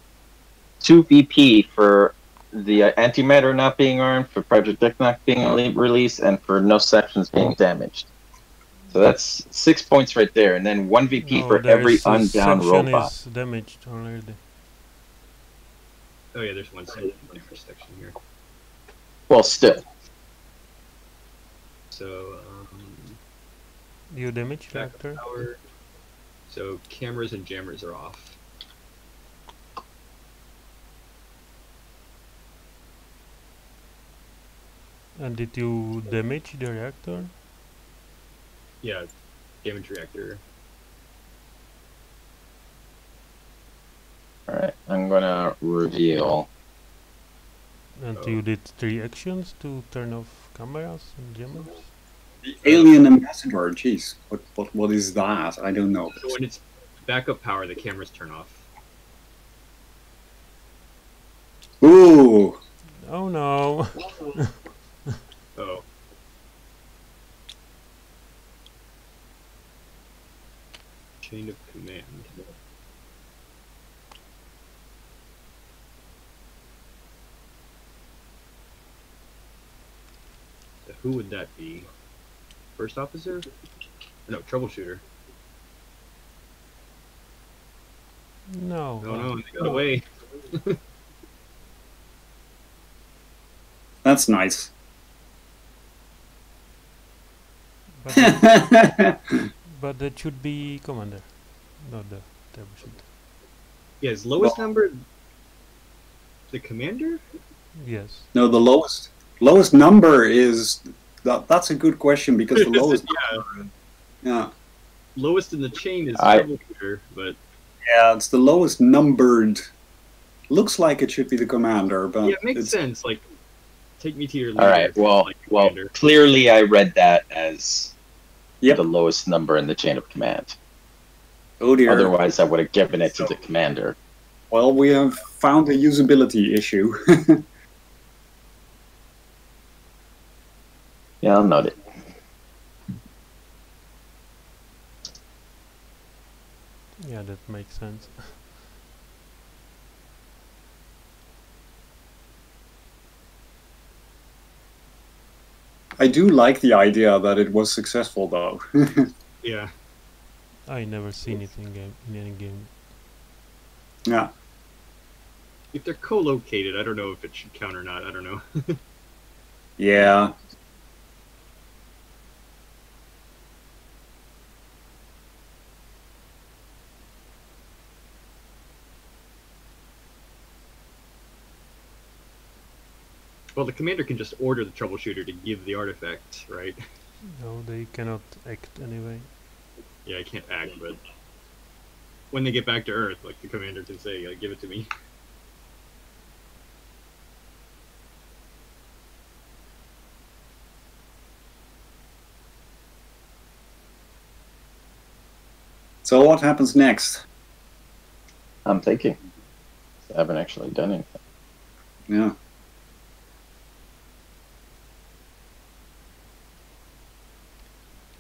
2 VP for the antimatter not being armed, for project not being released, and for no sections being damaged. So that's 6 points right there, and then 1 VP No, for every there's a unbound section robot. is damaged already. Oh yeah, there's one damage section here. Well, still. So, You damage backup reactor? power. So cameras and jammers are off. And did you damage the reactor? Yeah, damage reactor. Alright, I'm gonna reveal. And Oh. you did 3 actions to turn off cameras and jammers? The alien ambassador, jeez. What is that? I don't know. So when it's backup power, the cameras turn off. Ooh! Oh no! Oh. Chain of command. So who would that be? First officer? No, troubleshooter. No. No, no, they got away. That's nice. But that should be commander, not the troubleshooter. Yeah, is lowest number the commander? Yes. No, the lowest number is that's a good question because the lowest yeah Lowest in the chain is I- troubleshooter, but yeah it's the lowest numbered. Looks like it should be the commander, but yeah, it makes it's, sense. Like, take me to your leader. Alright, well, like well, commander. clearly I read that as Yep. the lowest number in the chain of command. Oh dear. Otherwise, I would have given it to the commander. Well, we have found a usability issue. Yeah, I'll note it. Yeah, that makes sense. I do like the idea that it was successful, though. Yeah. I never seen it in any game. Yeah. If they're co-located, I don't know if it should count or not. I don't know. Yeah. Well, the commander can just order the troubleshooter to give the artifact, right? No, they cannot act anyway. Yeah, I can't act, but when they get back to Earth, like the commander can say, "Give it to me." So what happens next? I'm thinking. I haven't actually done anything. Yeah.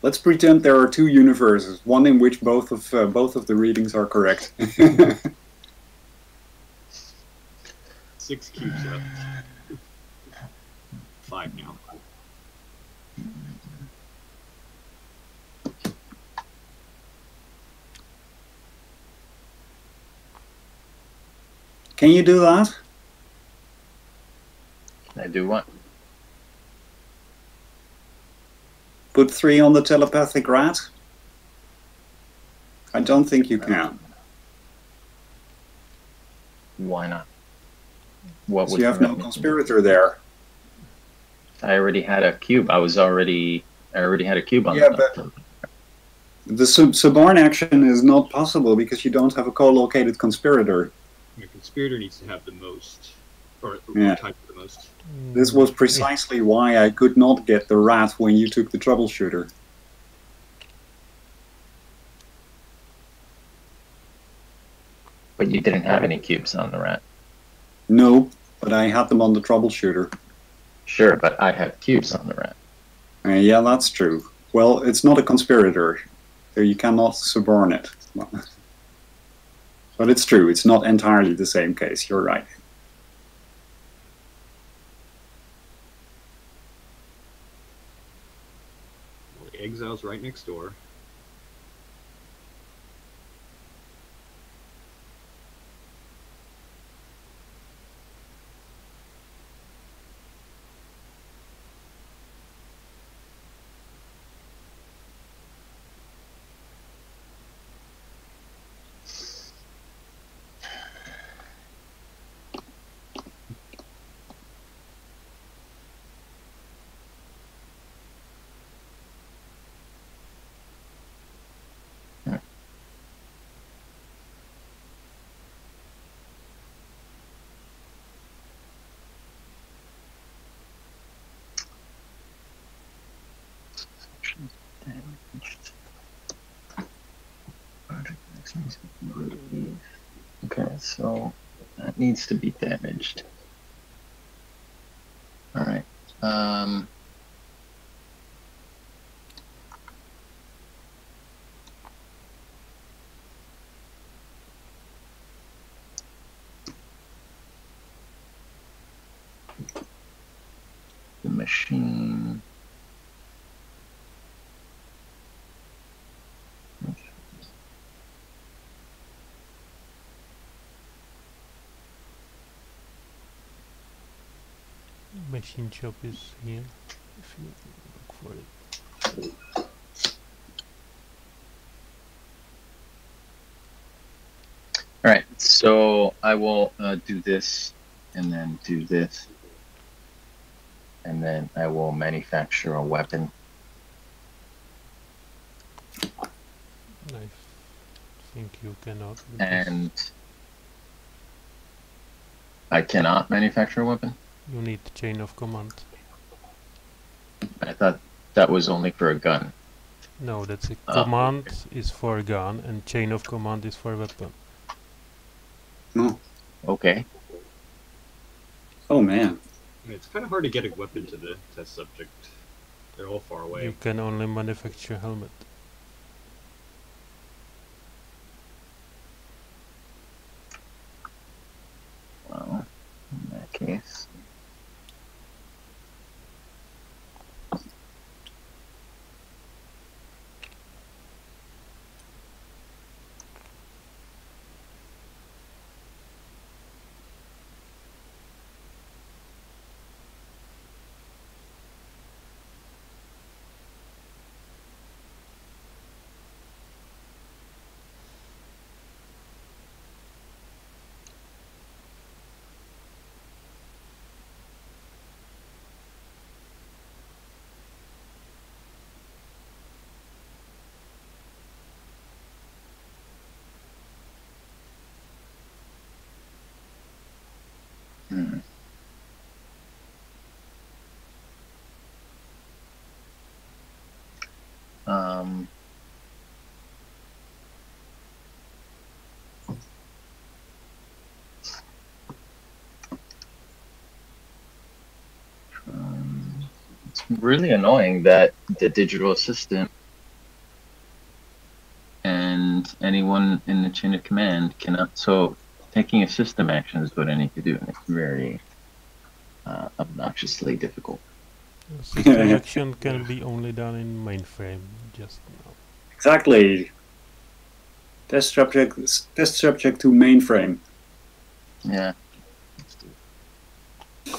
Let's pretend there are 2 universes, one in which both of the readings are correct. 6 cubes left. 5 now. Can you do that? I do what? Put 3 on the telepathic rat? I don't think you can. Why not? What So would you have no prevent me? conspirator there. I already had a cube. I already had a cube on Yeah, the but the suborn action is not possible because you don't have a co-located conspirator. The conspirator needs to have the most, or Yeah. type of the most. This was precisely why I could not get the rat when you took the troubleshooter. But you didn't have any cubes on the rat. No, but I had them on the troubleshooter. Sure, but I have cubes on the rat. Yeah, that's true. Well, it's not a conspirator, so you cannot suborn it. But it's true, it's not entirely the same case, you're right. Well, the exile's right next door. Okay, so that needs to be damaged. All right. The machine. Okay. Machine shop is here. If you look for it. All right, so I will do this, and then do this, and then I will manufacture a weapon. I think you cannot. And I cannot manufacture a weapon? You need chain of command. I thought that was only for a gun. No, that's a command is for a gun and chain of command is for a weapon. No. Okay. Oh man. I mean, it's kind of hard to get a weapon to the test subject. They're all far away. You can only manufacture helmet. Well, in that case. Hmm. Um, it's really annoying that the digital assistant and anyone in the chain of command cannot. So taking a system action is what I need to do, and it's very obnoxiously difficult. System action can be only done in mainframe just now. Exactly. Test subject to mainframe. Yeah. Let's do it.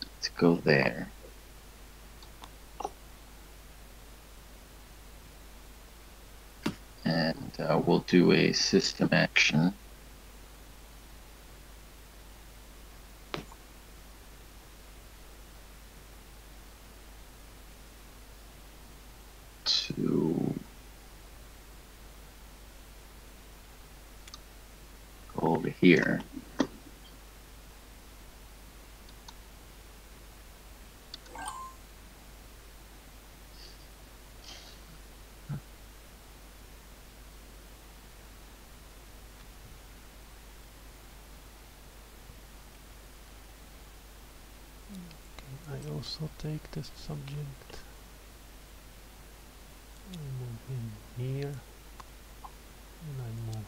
Let's go there. And we'll do a system action. To go over here. I also take this subject. I move him here, and I move.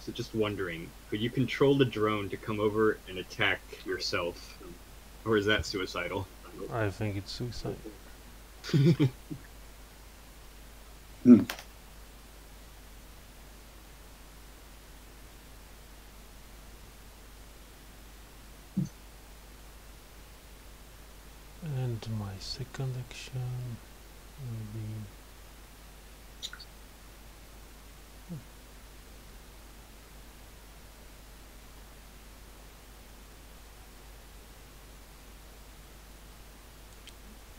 So just wondering, could you control the drone to come over and attack yourself? Or is that suicidal? I think it's suicide. Hmm. And my second action will be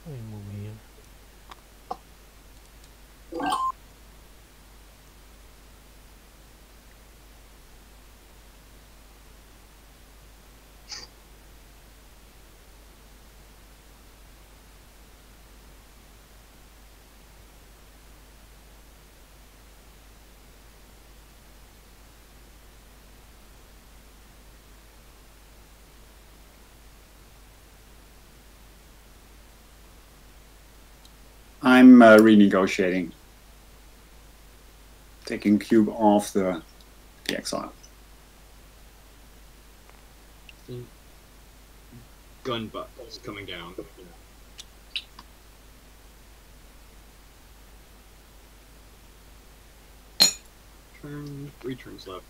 I move here. I'm renegotiating. Taking cube off the exile. Gun butt is coming down. Turn, 3 turns left.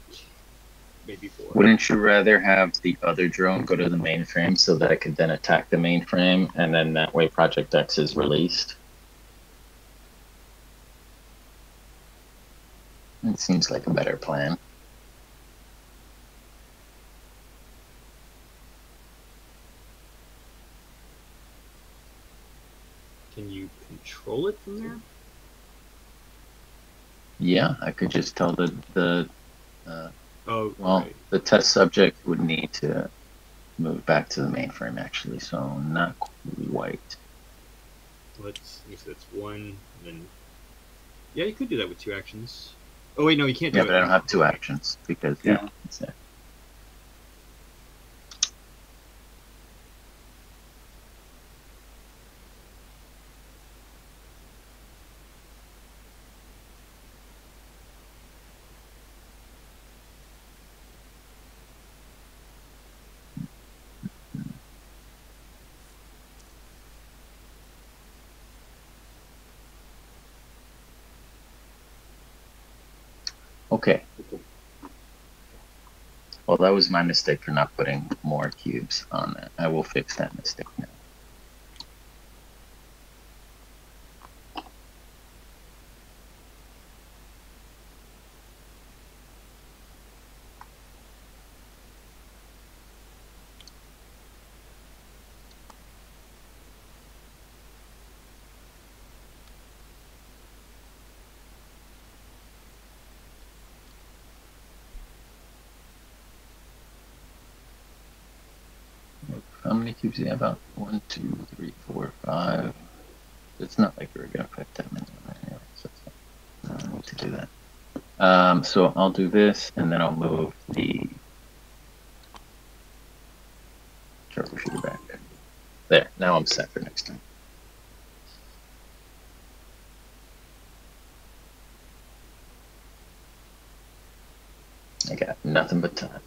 Maybe 4. Wouldn't you rather have the other drone go to the mainframe so that it could then attack the mainframe, and then that way Project X is released? It seems like a better plan. Can you control it from there? Yeah, I could just tell the Oh, well, right. the test subject would need to move back to the mainframe actually, so not quite. Let's see, so that's 1, then... Yeah, you could do that with 2 actions. Oh wait, no, you can't do Yeah, it. but I don't have 2 actions because Yeah. it's there. Okay. Well, that was my mistake for not putting more cubes on that. I will fix that mistake now. How many cubes do you have out? 1, 2, 3, 4, 5. It's not like we're gonna put that many on there anyway, so I don't need to do that. So I'll do this, and then I'll move the sharpshooter back. There. Now I'm set for next time. I got nothing but time.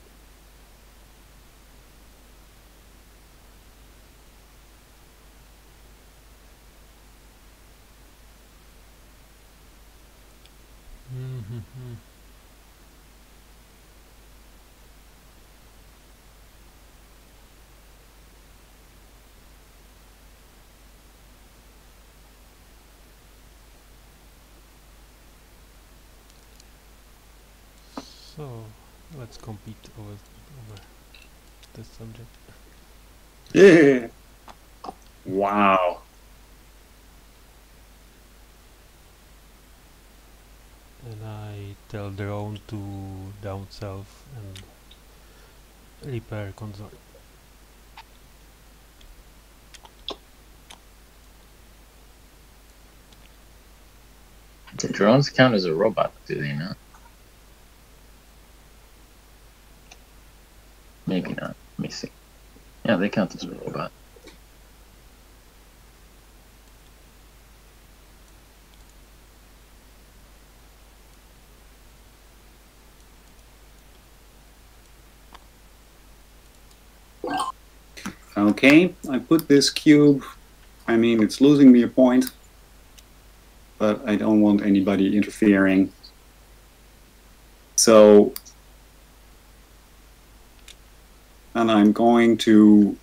So let's compete over this subject. Yeah. Wow. And I tell drone to down south and Repair console. Do drones count as a robot? Do they not? Maybe not. Let me see. Yeah, they count as a robot. Okay, I put this cube. I mean, it's losing me a point, but I don't want anybody interfering. So, and I'm going to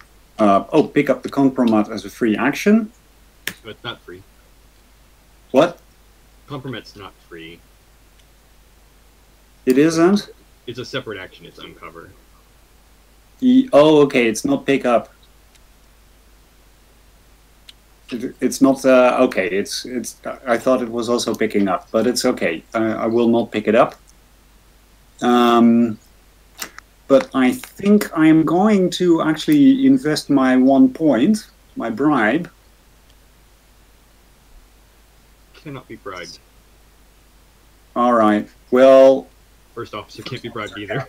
pick up the compromat as a free action. But it's not free. What? Compromet's not free. It isn't? It's a separate action. It's uncover. Oh, okay. It's not pick up. It's not okay. It's. I thought it was also picking up, but it's okay. I will not pick it up. But I think I'm going to actually invest my 1 point, my bribe. Cannot be bribed. All right. Well. First officer can't be bribed either.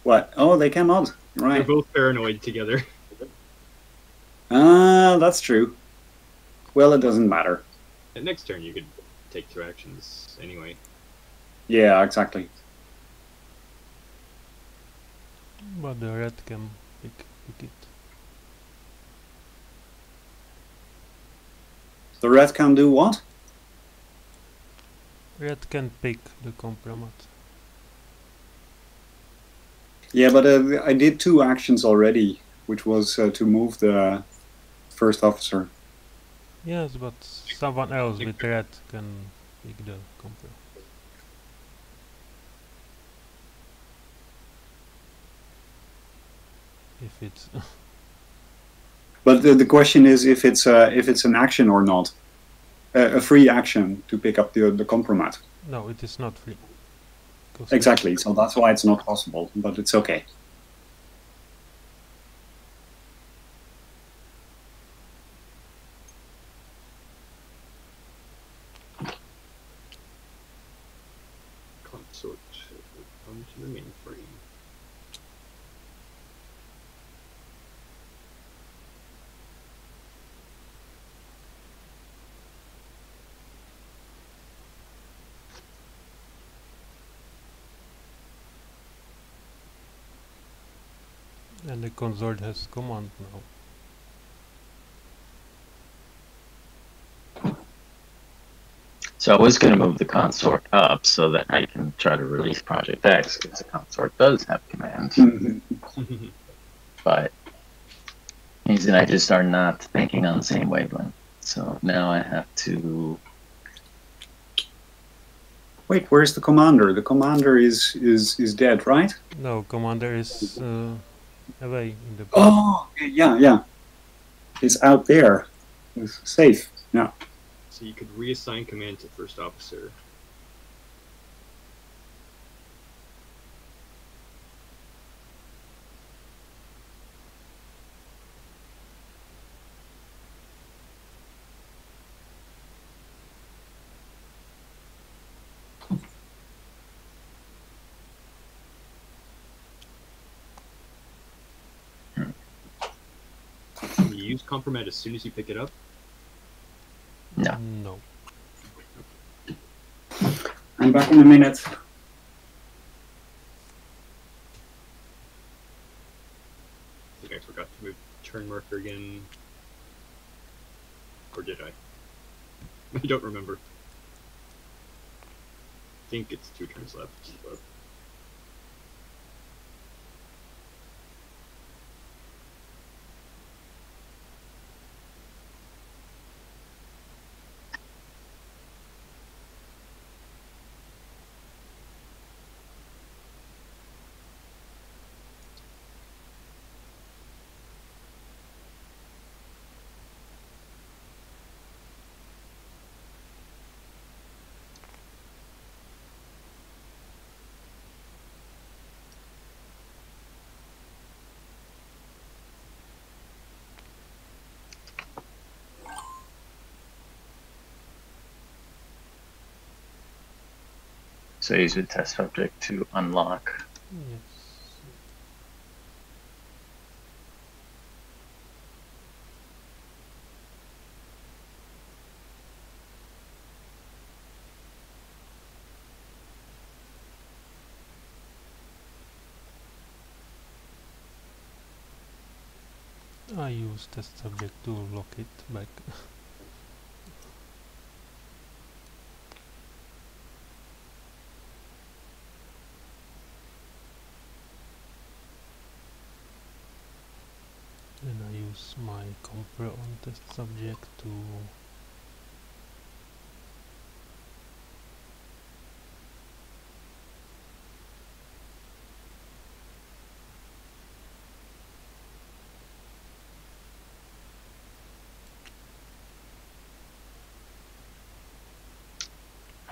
What? Oh, they cannot. Right. They're both paranoid together. That's true. Well, it doesn't matter. And next turn you could take 2 actions anyway. Yeah, exactly. But the red can pick it. The red can do what? Red can pick the compromat. Yeah, but I did 2 actions already, which was to move the first officer. Yes, but someone else with red can pick the compromat. If it's But the question is if it's an action or not, a free action to pick up the compromat. no, it is not free. Exactly. So that's why it's not possible, but it's okay. Consort will come to the mainframe. And the consort has command now. So I was going to move the consort up so that I can try to release Project X, because the consort does have command. But Hayes and I just are not thinking on the same wavelength. So now I have to... Wait, where's the commander? The commander is dead, right? No, commander is away in the... Oh, yeah. It's out there. It's safe. Yeah. So you could reassign command to first officer. Can you use compromat as soon as you pick it up? No. No. I'm back in a minute. I think I forgot to move turn marker again. Or did I? I don't remember. I think it's 2 turns left. But... So use the test subject to unlock. Yes. I use test subject to lock it back. And I use my compre on test subject to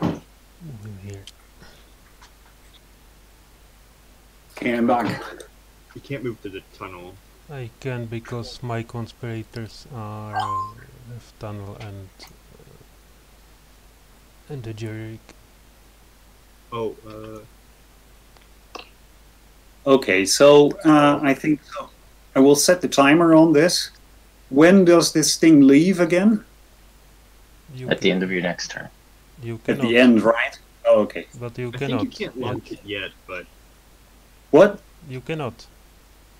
move here. Okay, I'm back. You can't move to the tunnel. I can because my conspirators are left tunnel and the jury. Oh, Okay, so I think I will set the timer on this. When does this thing leave again? At the end of your next turn. You At cannot. the end, right? Oh, okay. But you I cannot. think you can't launch it yet, but What? You cannot.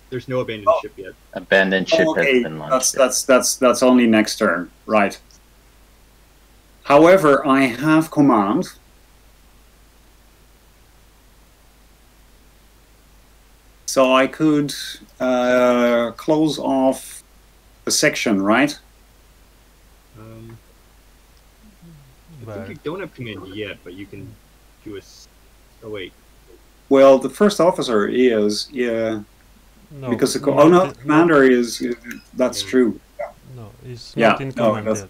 there's no abandoned ship yet. Abandoned ship Oh, okay, has been launched. that's only next turn, right? However, I have command. So I could close off the section, right? I think you don't have command yet, but you can do a. Oh wait, Well, the first officer is, yeah, No. because the not commander is. That's Yeah. true. No, it's Yeah, not in no, command that's- yet.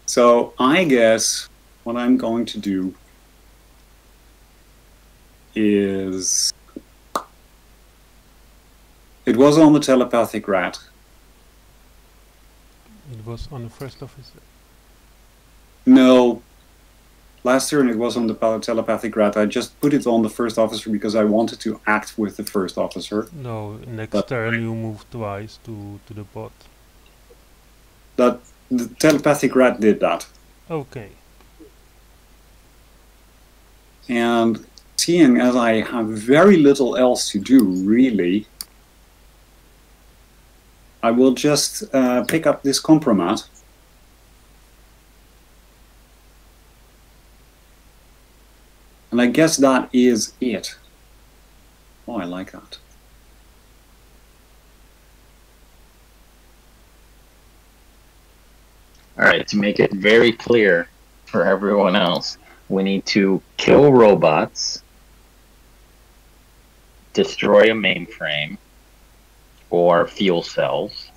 So I guess what I'm going to do is. It was on the telepathic rat. It was on the first officer. No. Last turn it was on the telepathic rat. I just put it on the first officer because I wanted to act with the first officer. No, next But- turn you move twice to the bot. That the telepathic rat did that. Okay. And seeing as I have very little else to do, really, I will just pick up this compromat. And I guess that is it. Oh, I like that. All right, to make it very clear for everyone else, we need to kill robots, destroy a mainframe, or fuel cells,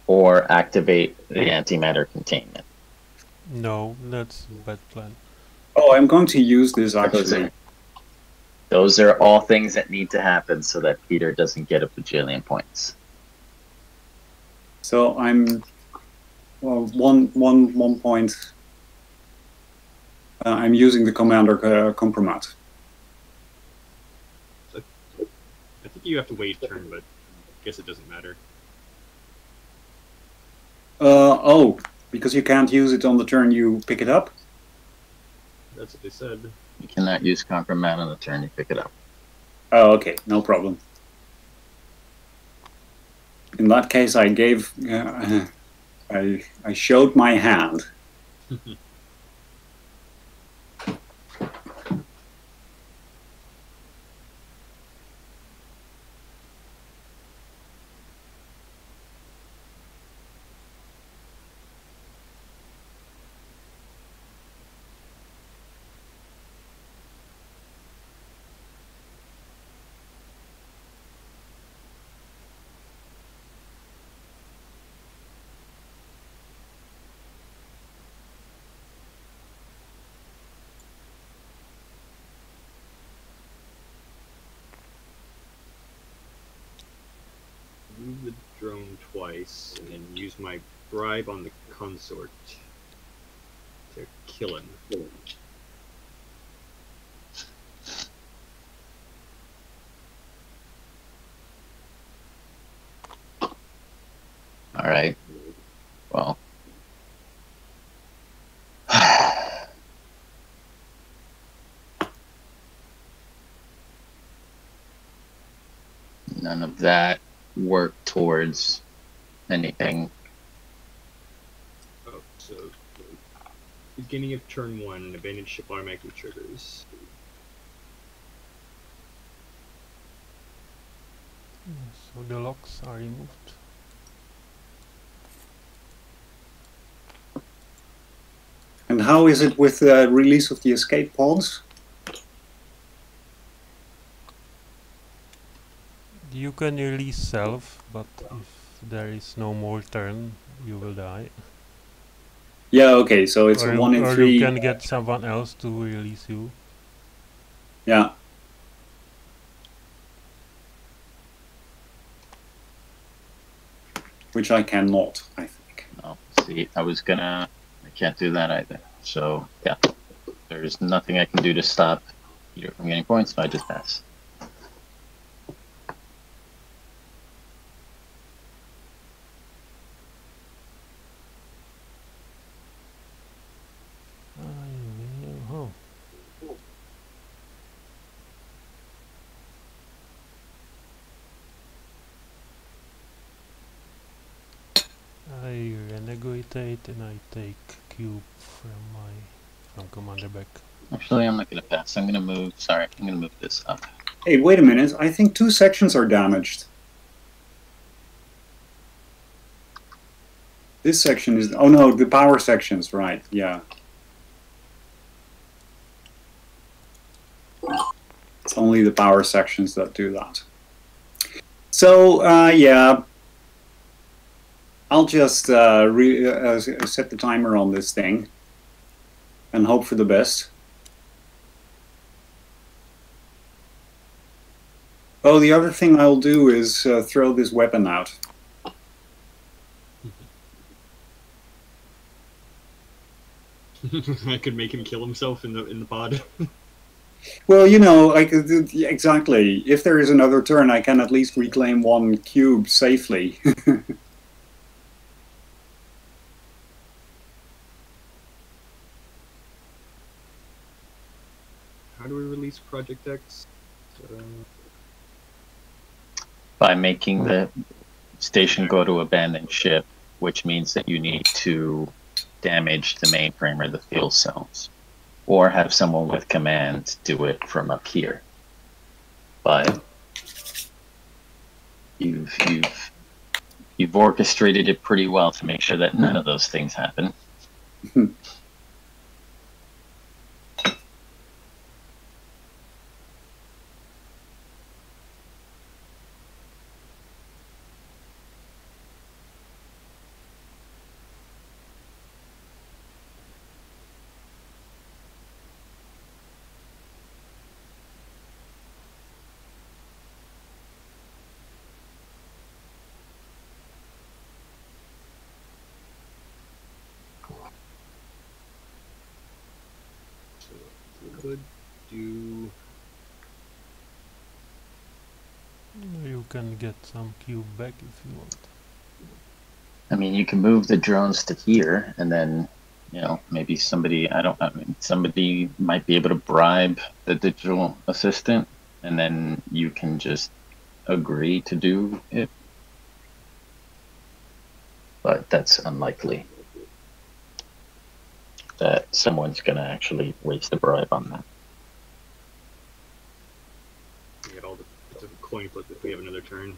or activate the antimatter containment. No, that's a bad plan. Oh, I'm going to use this actually. Those are all things that need to happen so that Peter doesn't get a bajillion points. So I'm one point. I'm using the commander compromat. I think you have to wait a turn, but I guess it doesn't matter. Oh, because you can't use it on the turn you pick it up? That's what they said. You cannot use compromat on the turn you pick it up. Oh, okay, no problem. In that case, I gave... I showed my hand. the drone twice, and then use my bribe on the consort to kill him. All right. Well. None of that worked towards anything. Oh, so beginning of turn 1, an abandoned ship automatically triggers. So the locks are removed. And how is it with the release of the escape pods? You can release self, but if there is no more turn, you will die. Yeah, okay, so it's Or a 1 in or 3. you can get someone else to release you. Yeah. Which I cannot, I think. Oh, see, I can't do that either. So, yeah, there's nothing I can do to stop you from getting points, so I just pass. Oh. I renegotiate and I take cube from commander back. Actually, I'm not going to pass. I'm going to move. Sorry, I'm going to move this up. Hey, wait a minute. I think 2 sections are damaged. This section is... Oh no, the power sections, right, yeah. It's only the power sections that do that. So, yeah. I'll just set the timer on this thing and hope for the best. Oh, the other thing I'll do is throw this weapon out. I could make him kill himself in the pod. Well, you know, exactly. If there is another turn, I can at least reclaim 1 cube safely. How do we release Project X? By making the station go to abandoned ship, which means that you need to damage the mainframe or the fuel cells, or have someone with command do it from up here. But you've orchestrated it pretty well to make sure that none of those things happen. Could do. You can get some cube back if you want. I mean, you can move the drones to here, and then, you know, maybe somebody somebody might be able to bribe the digital assistant, and then you can just agree to do it. But that's unlikely that someone's going to actually waste a bribe on that. We get all the it's a coin flip if we have another turn.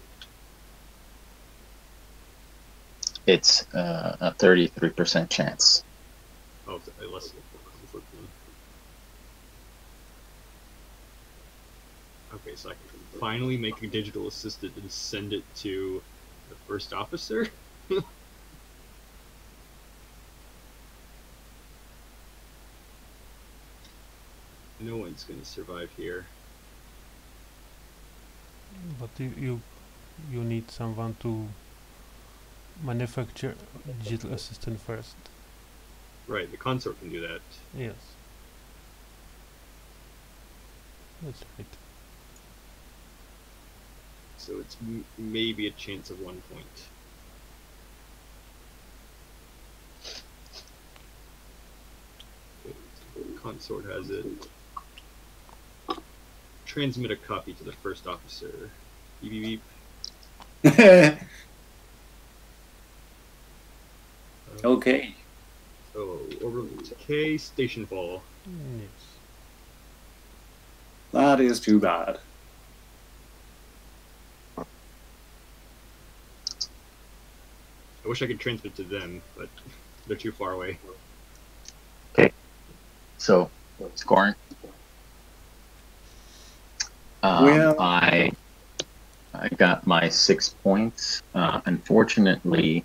It's a 33% chance. Oh, less coin flip then. Okay, so I can finally make a digital assistant and send it to the first officer. No one's going to survive here. But you need someone to Manufacture digital assistant first. Right, the consort can do that. Yes. That's right. So it's maybe a chance of 1 point. Okay, so the consort has it. Transmit a copy to the first officer. Beep beep beep. Okay. So orbital decay, stationfall. Yes. That is too bad. I wish I could transmit to them, but they're too far away. So, scoring. Well- I got my 6 points. Unfortunately,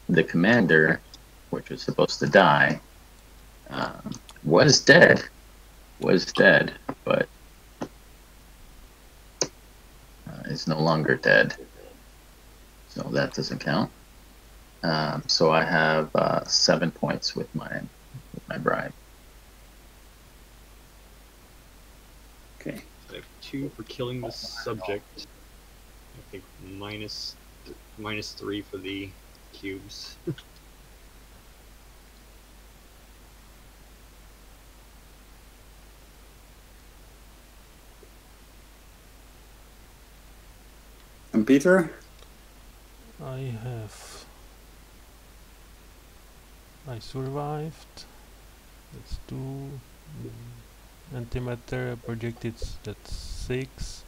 the commander, which was supposed to die, was dead. But is no longer dead. So that doesn't count. So I have 7 points with my bribe. Okay. I have 2 for killing the subject. I think minus 3 for the cubes. And Peter? I survived. That's 2. Antimatter projected, that's 6.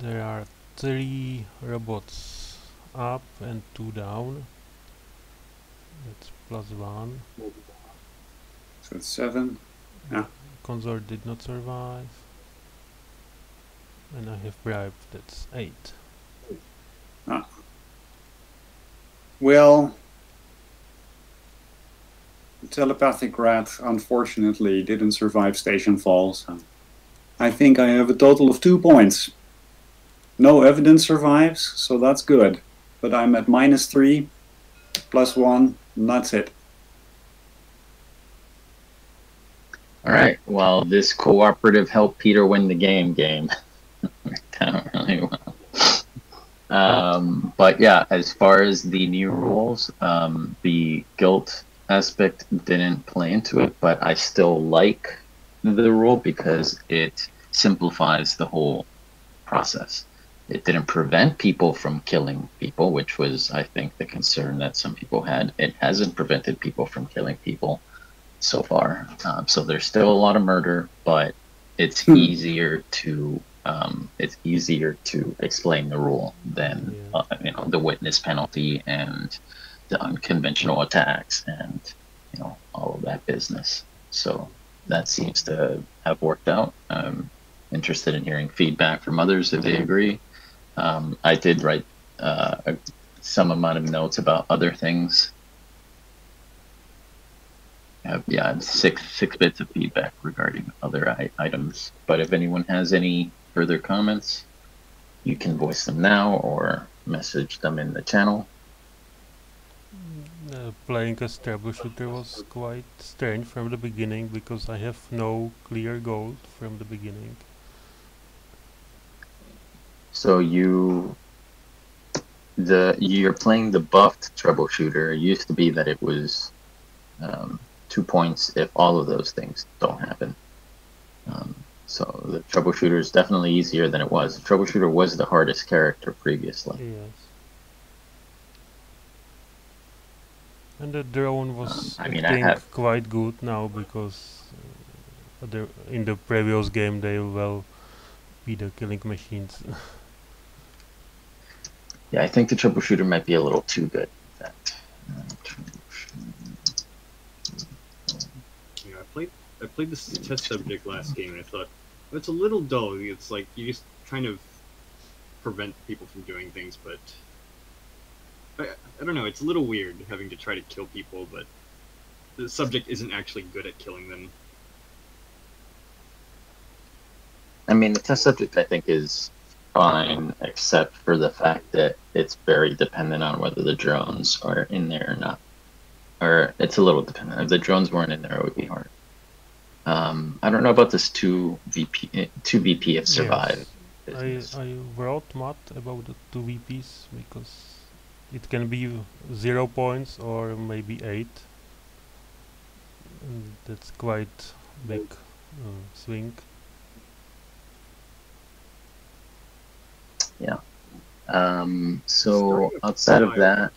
There are 3 robots up and 2 down. That's +1. So it's 7. Yeah. Consort did not survive. And I have bribed, that's 8. Well, the telepathic rat unfortunately didn't survive Stationfall, so I think I have a total of 2 points. No evidence survives, so that's good. But I'm at -3, +1, and that's it. All right. Well, this cooperative helped Peter win the game. Worked out really well. But yeah, as far as the new rules, the guilt aspect didn't play into it, but I still like the rule because it simplifies the whole process. It didn't prevent people from killing people, which was, I think, the concern that some people had. It hasn't prevented people from killing people so far. So there's still a lot of murder, but it's easier to explain the rule than the witness penalty and the unconventional attacks and all of that business. So that seems to have worked out. I'm interested in hearing feedback from others if they agree. I did write some amount of notes about other things. I have six bits of feedback regarding other items. But if anyone has any further comments, you can voice them now or message them in the channel. Playing as troubleshooter was quite strange from the beginning because I have no clear goal from the beginning. So you're playing the buffed troubleshooter. It used to be that it was 2 points if all of those things don't happen. So the troubleshooter is definitely easier than it was. The troubleshooter was the hardest character previously. Yes. And the drone was, I think, quite good now because in the previous game they will be the killing machines. Yeah, I think the troubleshooter might be a little too good. I played this test subject last game and I thought, well, it's a little dull. It's like you just kind of prevent people from doing things, but I don't know. It's a little weird having to try to kill people, but the subject isn't actually good at killing them. I mean, the test subject I think is fine, except for the fact that it's very dependent on whether the drones are in there or not. Or it's a little dependent. If the drones weren't in there, it would be hard. I don't know about this 2 VP if survive. Yes. I wrote Matt about the 2 VPs because it can be 0 points or maybe 8. And that's quite big swing. Yeah. So outside of that,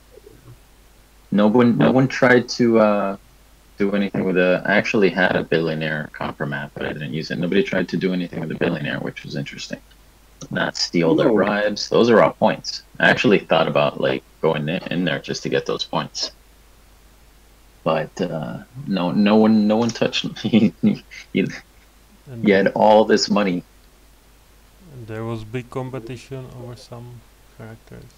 no one tried to do anything with I actually had a billionaire compromat, but I didn't use it. Nobody tried to do anything with a billionaire, which was interesting. Not steal their bribes. Those are all points. I actually thought about like going in there just to get those points. But no one touched me. You had all this money. And there was big competition over some characters.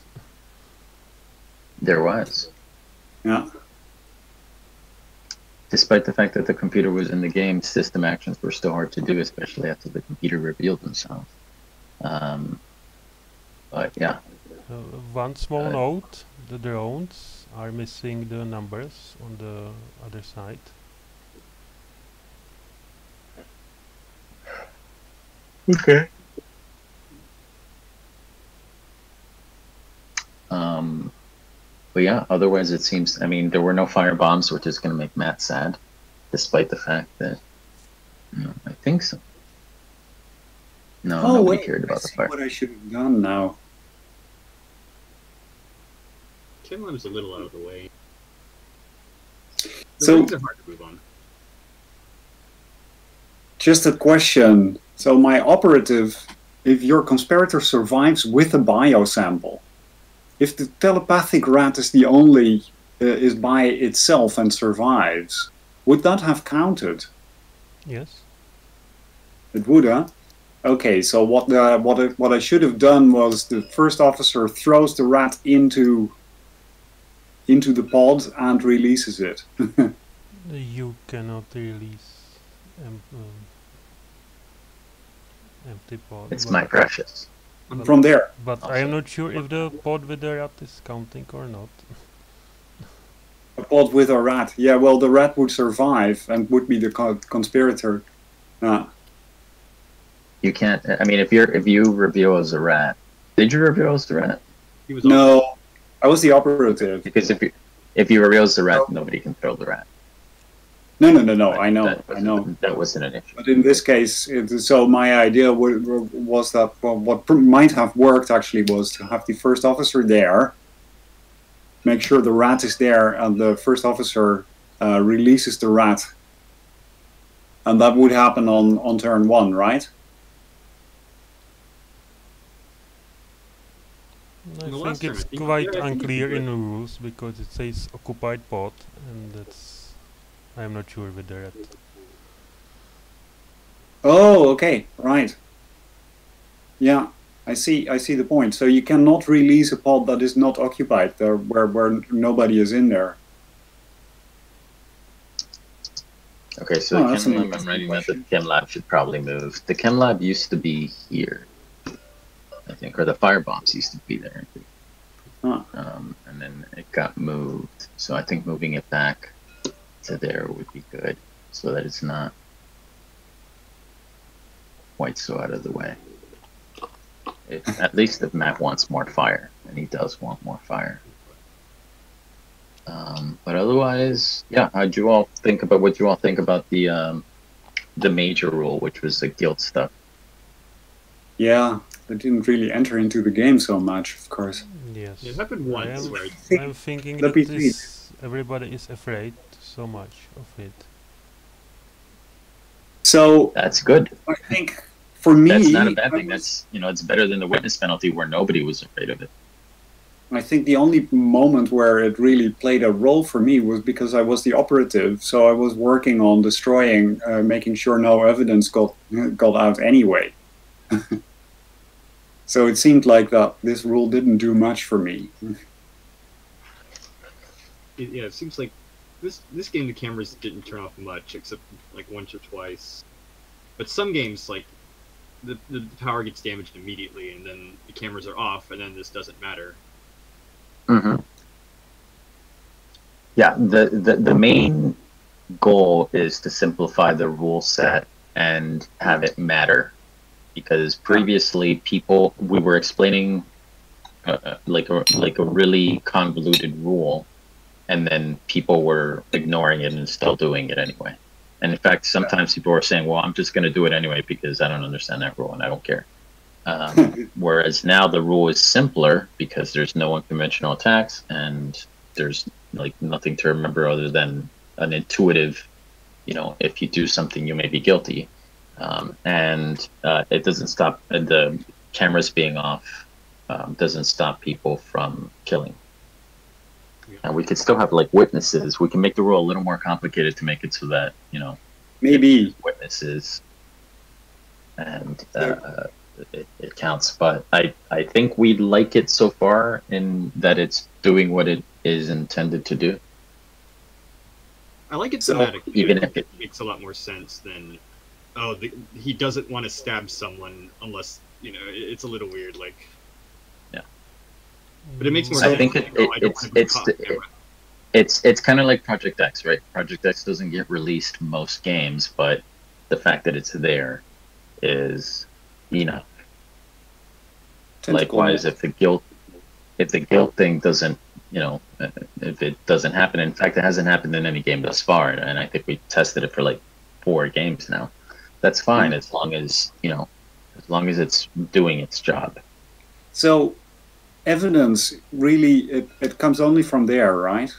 There was. Yeah. Despite the fact that the computer was in the game, system actions were still hard to do, especially after the computer revealed themselves. But yeah. One small note, the drones are missing the numbers on the other side. Okay. But yeah, otherwise it seems, I mean, there were no fire bombs, which is going to make Matt sad, despite the fact that, I think so. No, nobody cared about the fire. What I should have done now. Chem Lab's a little out of the way. So, rings are hard to move on. Just a question. So my operative, if your conspirator survives with a biosample, if the telepathic rat is the only, is by itself and survives, would that have counted? Yes. It would, huh? Okay, so what I should have done was the first officer throws the rat into the pod and releases it. You cannot release empty pod. It's my precious. From there. But I am not sure if the pod with the rat is counting or not. A pod with a rat. Yeah, well, the rat would survive and would be the conspirator. You can't. I mean, if you reveal as a rat, did you reveal as the rat? He was No, I was the operative. Because if you reveal as the rat, nobody can throw the rat. No. I know. That wasn't an issue. But in this case, so my idea was that what might have worked actually was to have the first officer there, make sure the rat is there, and the first officer releases the rat, and that would happen on turn 1, right? I think it's quite unclear in the rules because it says occupied pod, and that's. I'm not sure with that. Oh, okay, right. Yeah, I see the point. So you cannot release a pod that is not occupied, where nobody is in there. Okay, so the chem lab, I'm writing that the chem lab should probably move. The chem lab used to be here, I think, or the fire bombs used to be there. And then it got moved. So I think moving it back to there would be good, so that it's not quite so out of the way. At least if Matt wants more fire, and he does want more fire. But otherwise, yeah. How'd you all think about what you all think about the major rule, which was the guild stuff? Yeah, it didn't really enter into the game so much, of course. Yes. It happened once. I'm thinking that everybody is afraid so much of it. So that's good. I think for me, that's not a bad thing. That's it's better than the witness penalty where nobody was afraid of it. I think the only moment where it really played a role for me was because I was the operative, so I was working on destroying, making sure no evidence got out anyway. So it seemed like that this rule didn't do much for me. Yeah, it seems like this game the cameras didn't turn off much, except like once or twice. But some games, like the power gets damaged immediately, and then the cameras are off, and then this doesn't matter. Mm-hmm. Yeah, the main goal is to simplify the rule set and have it matter, because previously we were explaining like a really convoluted rule, and then people were ignoring it and still doing it anyway. And in fact, sometimes people were saying, well, I'm just going to do it anyway because I don't understand that rule and I don't care. Whereas now the rule is simpler because there's no unconventional attacks and there's like nothing to remember other than an intuitive, if you do something, you may be guilty. And it doesn't stop the cameras being off, doesn't stop people from killing. And we could still have like witnesses. We can make the rule a little more complicated to make it so that, maybe witnesses and it counts. But I think we like it so far in that it's doing what it is intended to do. I like it thematically. Even if it makes a lot more sense than, he doesn't want to stab someone unless, it's a little weird, like. Yeah. But it makes more sense. I think it's kind of like Project X, right? Project X doesn't get released most games, but the fact that it's there is enough. Likewise, if the guilt thing doesn't, if it doesn't happen, in fact, it hasn't happened in any game thus far, and I think we tested it for like 4 games now. That's fine as long as it's doing its job. So, evidence really it comes only from there, right?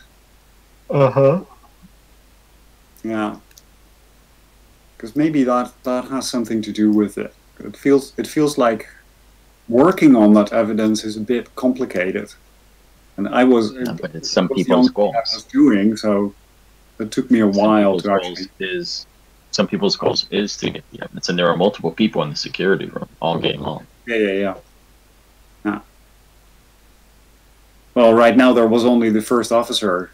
Yeah. Because maybe that has something to do with it. It feels like working on that evidence is a bit complicated. And but it's some people's goals. I was doing, so it took me a while to actually. Some people's goals is to get the evidence, and there are multiple people in the security room all game long. Yeah. Well, right now there was only the first officer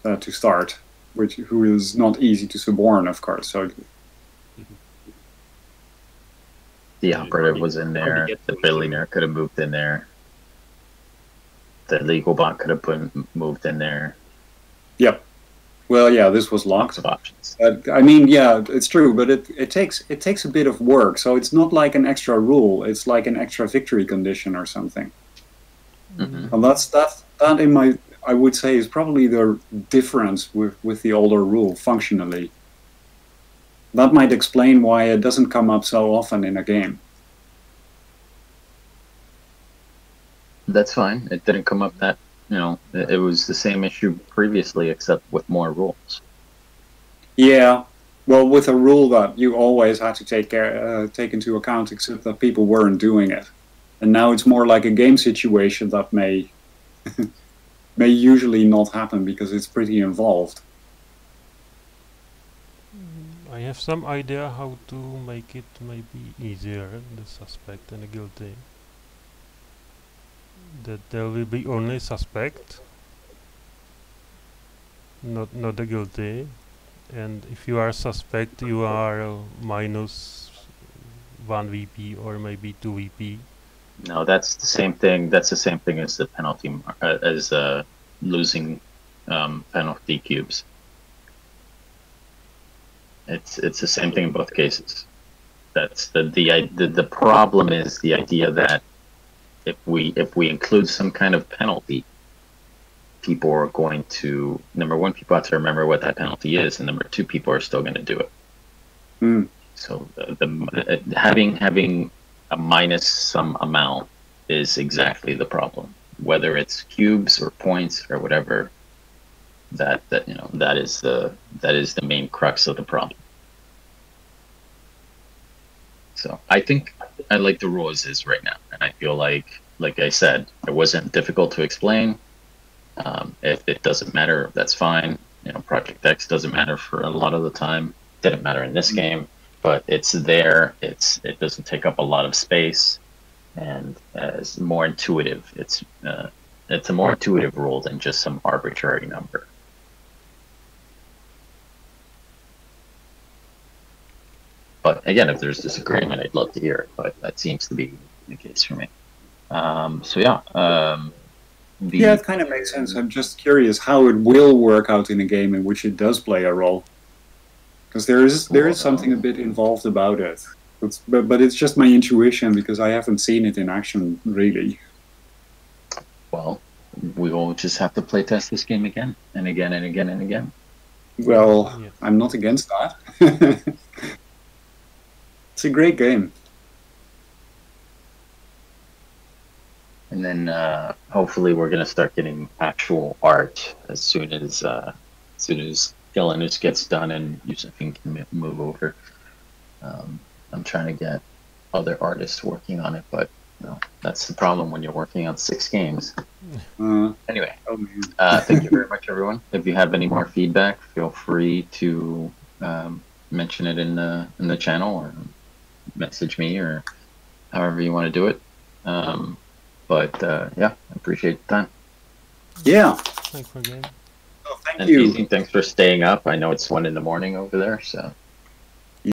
to start, who is not easy to suborn, of course. So the operative was in there. The billionaire could have moved in there. The legal bot could have moved in there. Yep. Well, yeah, this was locked. Lots of options. I mean, yeah, it's true, but it takes a bit of work. So it's not like an extra rule. It's like an extra victory condition or something. Mm-hmm. And that in I would say is probably the difference with the older rule functionally. That might explain why it doesn't come up so often in a game. That's fine. It didn't come up that, it was the same issue previously, except with more rules. Yeah. Well, with a rule that you always had to take into account, except that people weren't doing it. And now it's more like a game situation that may usually not happen because it's pretty involved. I have some idea how to make it maybe easier, the suspect and the guilty. That there will be only suspect, not the guilty, and if you are suspect, you are minus 1 VP or maybe 2 VP. No, that's the same thing. That's the same thing as the penalty, as losing penalty cubes. It's the same thing in both cases. That's the problem is the idea that if we include some kind of penalty, people are going to, number one, people have to remember what that penalty is, and number two, people are still going to do it. Mm. So having a minus some amount is exactly the problem. Whether it's cubes or points or whatever, that is the main crux of the problem. So I think I like the rule as is right now, and I feel like I said, it wasn't difficult to explain. If it doesn't matter, that's fine. Project X doesn't matter for a lot of the time. Didn't matter in this game, but it's there. It doesn't take up a lot of space, and it's more intuitive. It's a more intuitive rule than just some arbitrary number. But Again, if there's disagreement, I'd love to hear it, but that seems to be the case for me. So yeah. Yeah, it kind of makes sense. I'm just curious how it will work out in a game in which it does play a role. Because there is something a bit involved about it. But it's just my intuition because I haven't seen it in action, really. Well, we will just have to play test this game again and again and again and again. Well, Yeah. I'm not against that. It's a great game. And then hopefully we're gonna start getting actual art as soon as Gillinus gets done and Josephine can move over. I'm trying to get other artists working on it, but that's the problem when you're working on 6 games. Anyway, thank you very much, everyone. If you have any more feedback, feel free to mention it in the channel or message me or however you want to do it. But yeah, I appreciate the time. Yeah. Thanks for the game. Oh, thank And you. Peasy, thanks for staying up. I know it's 1 in the morning over there, so.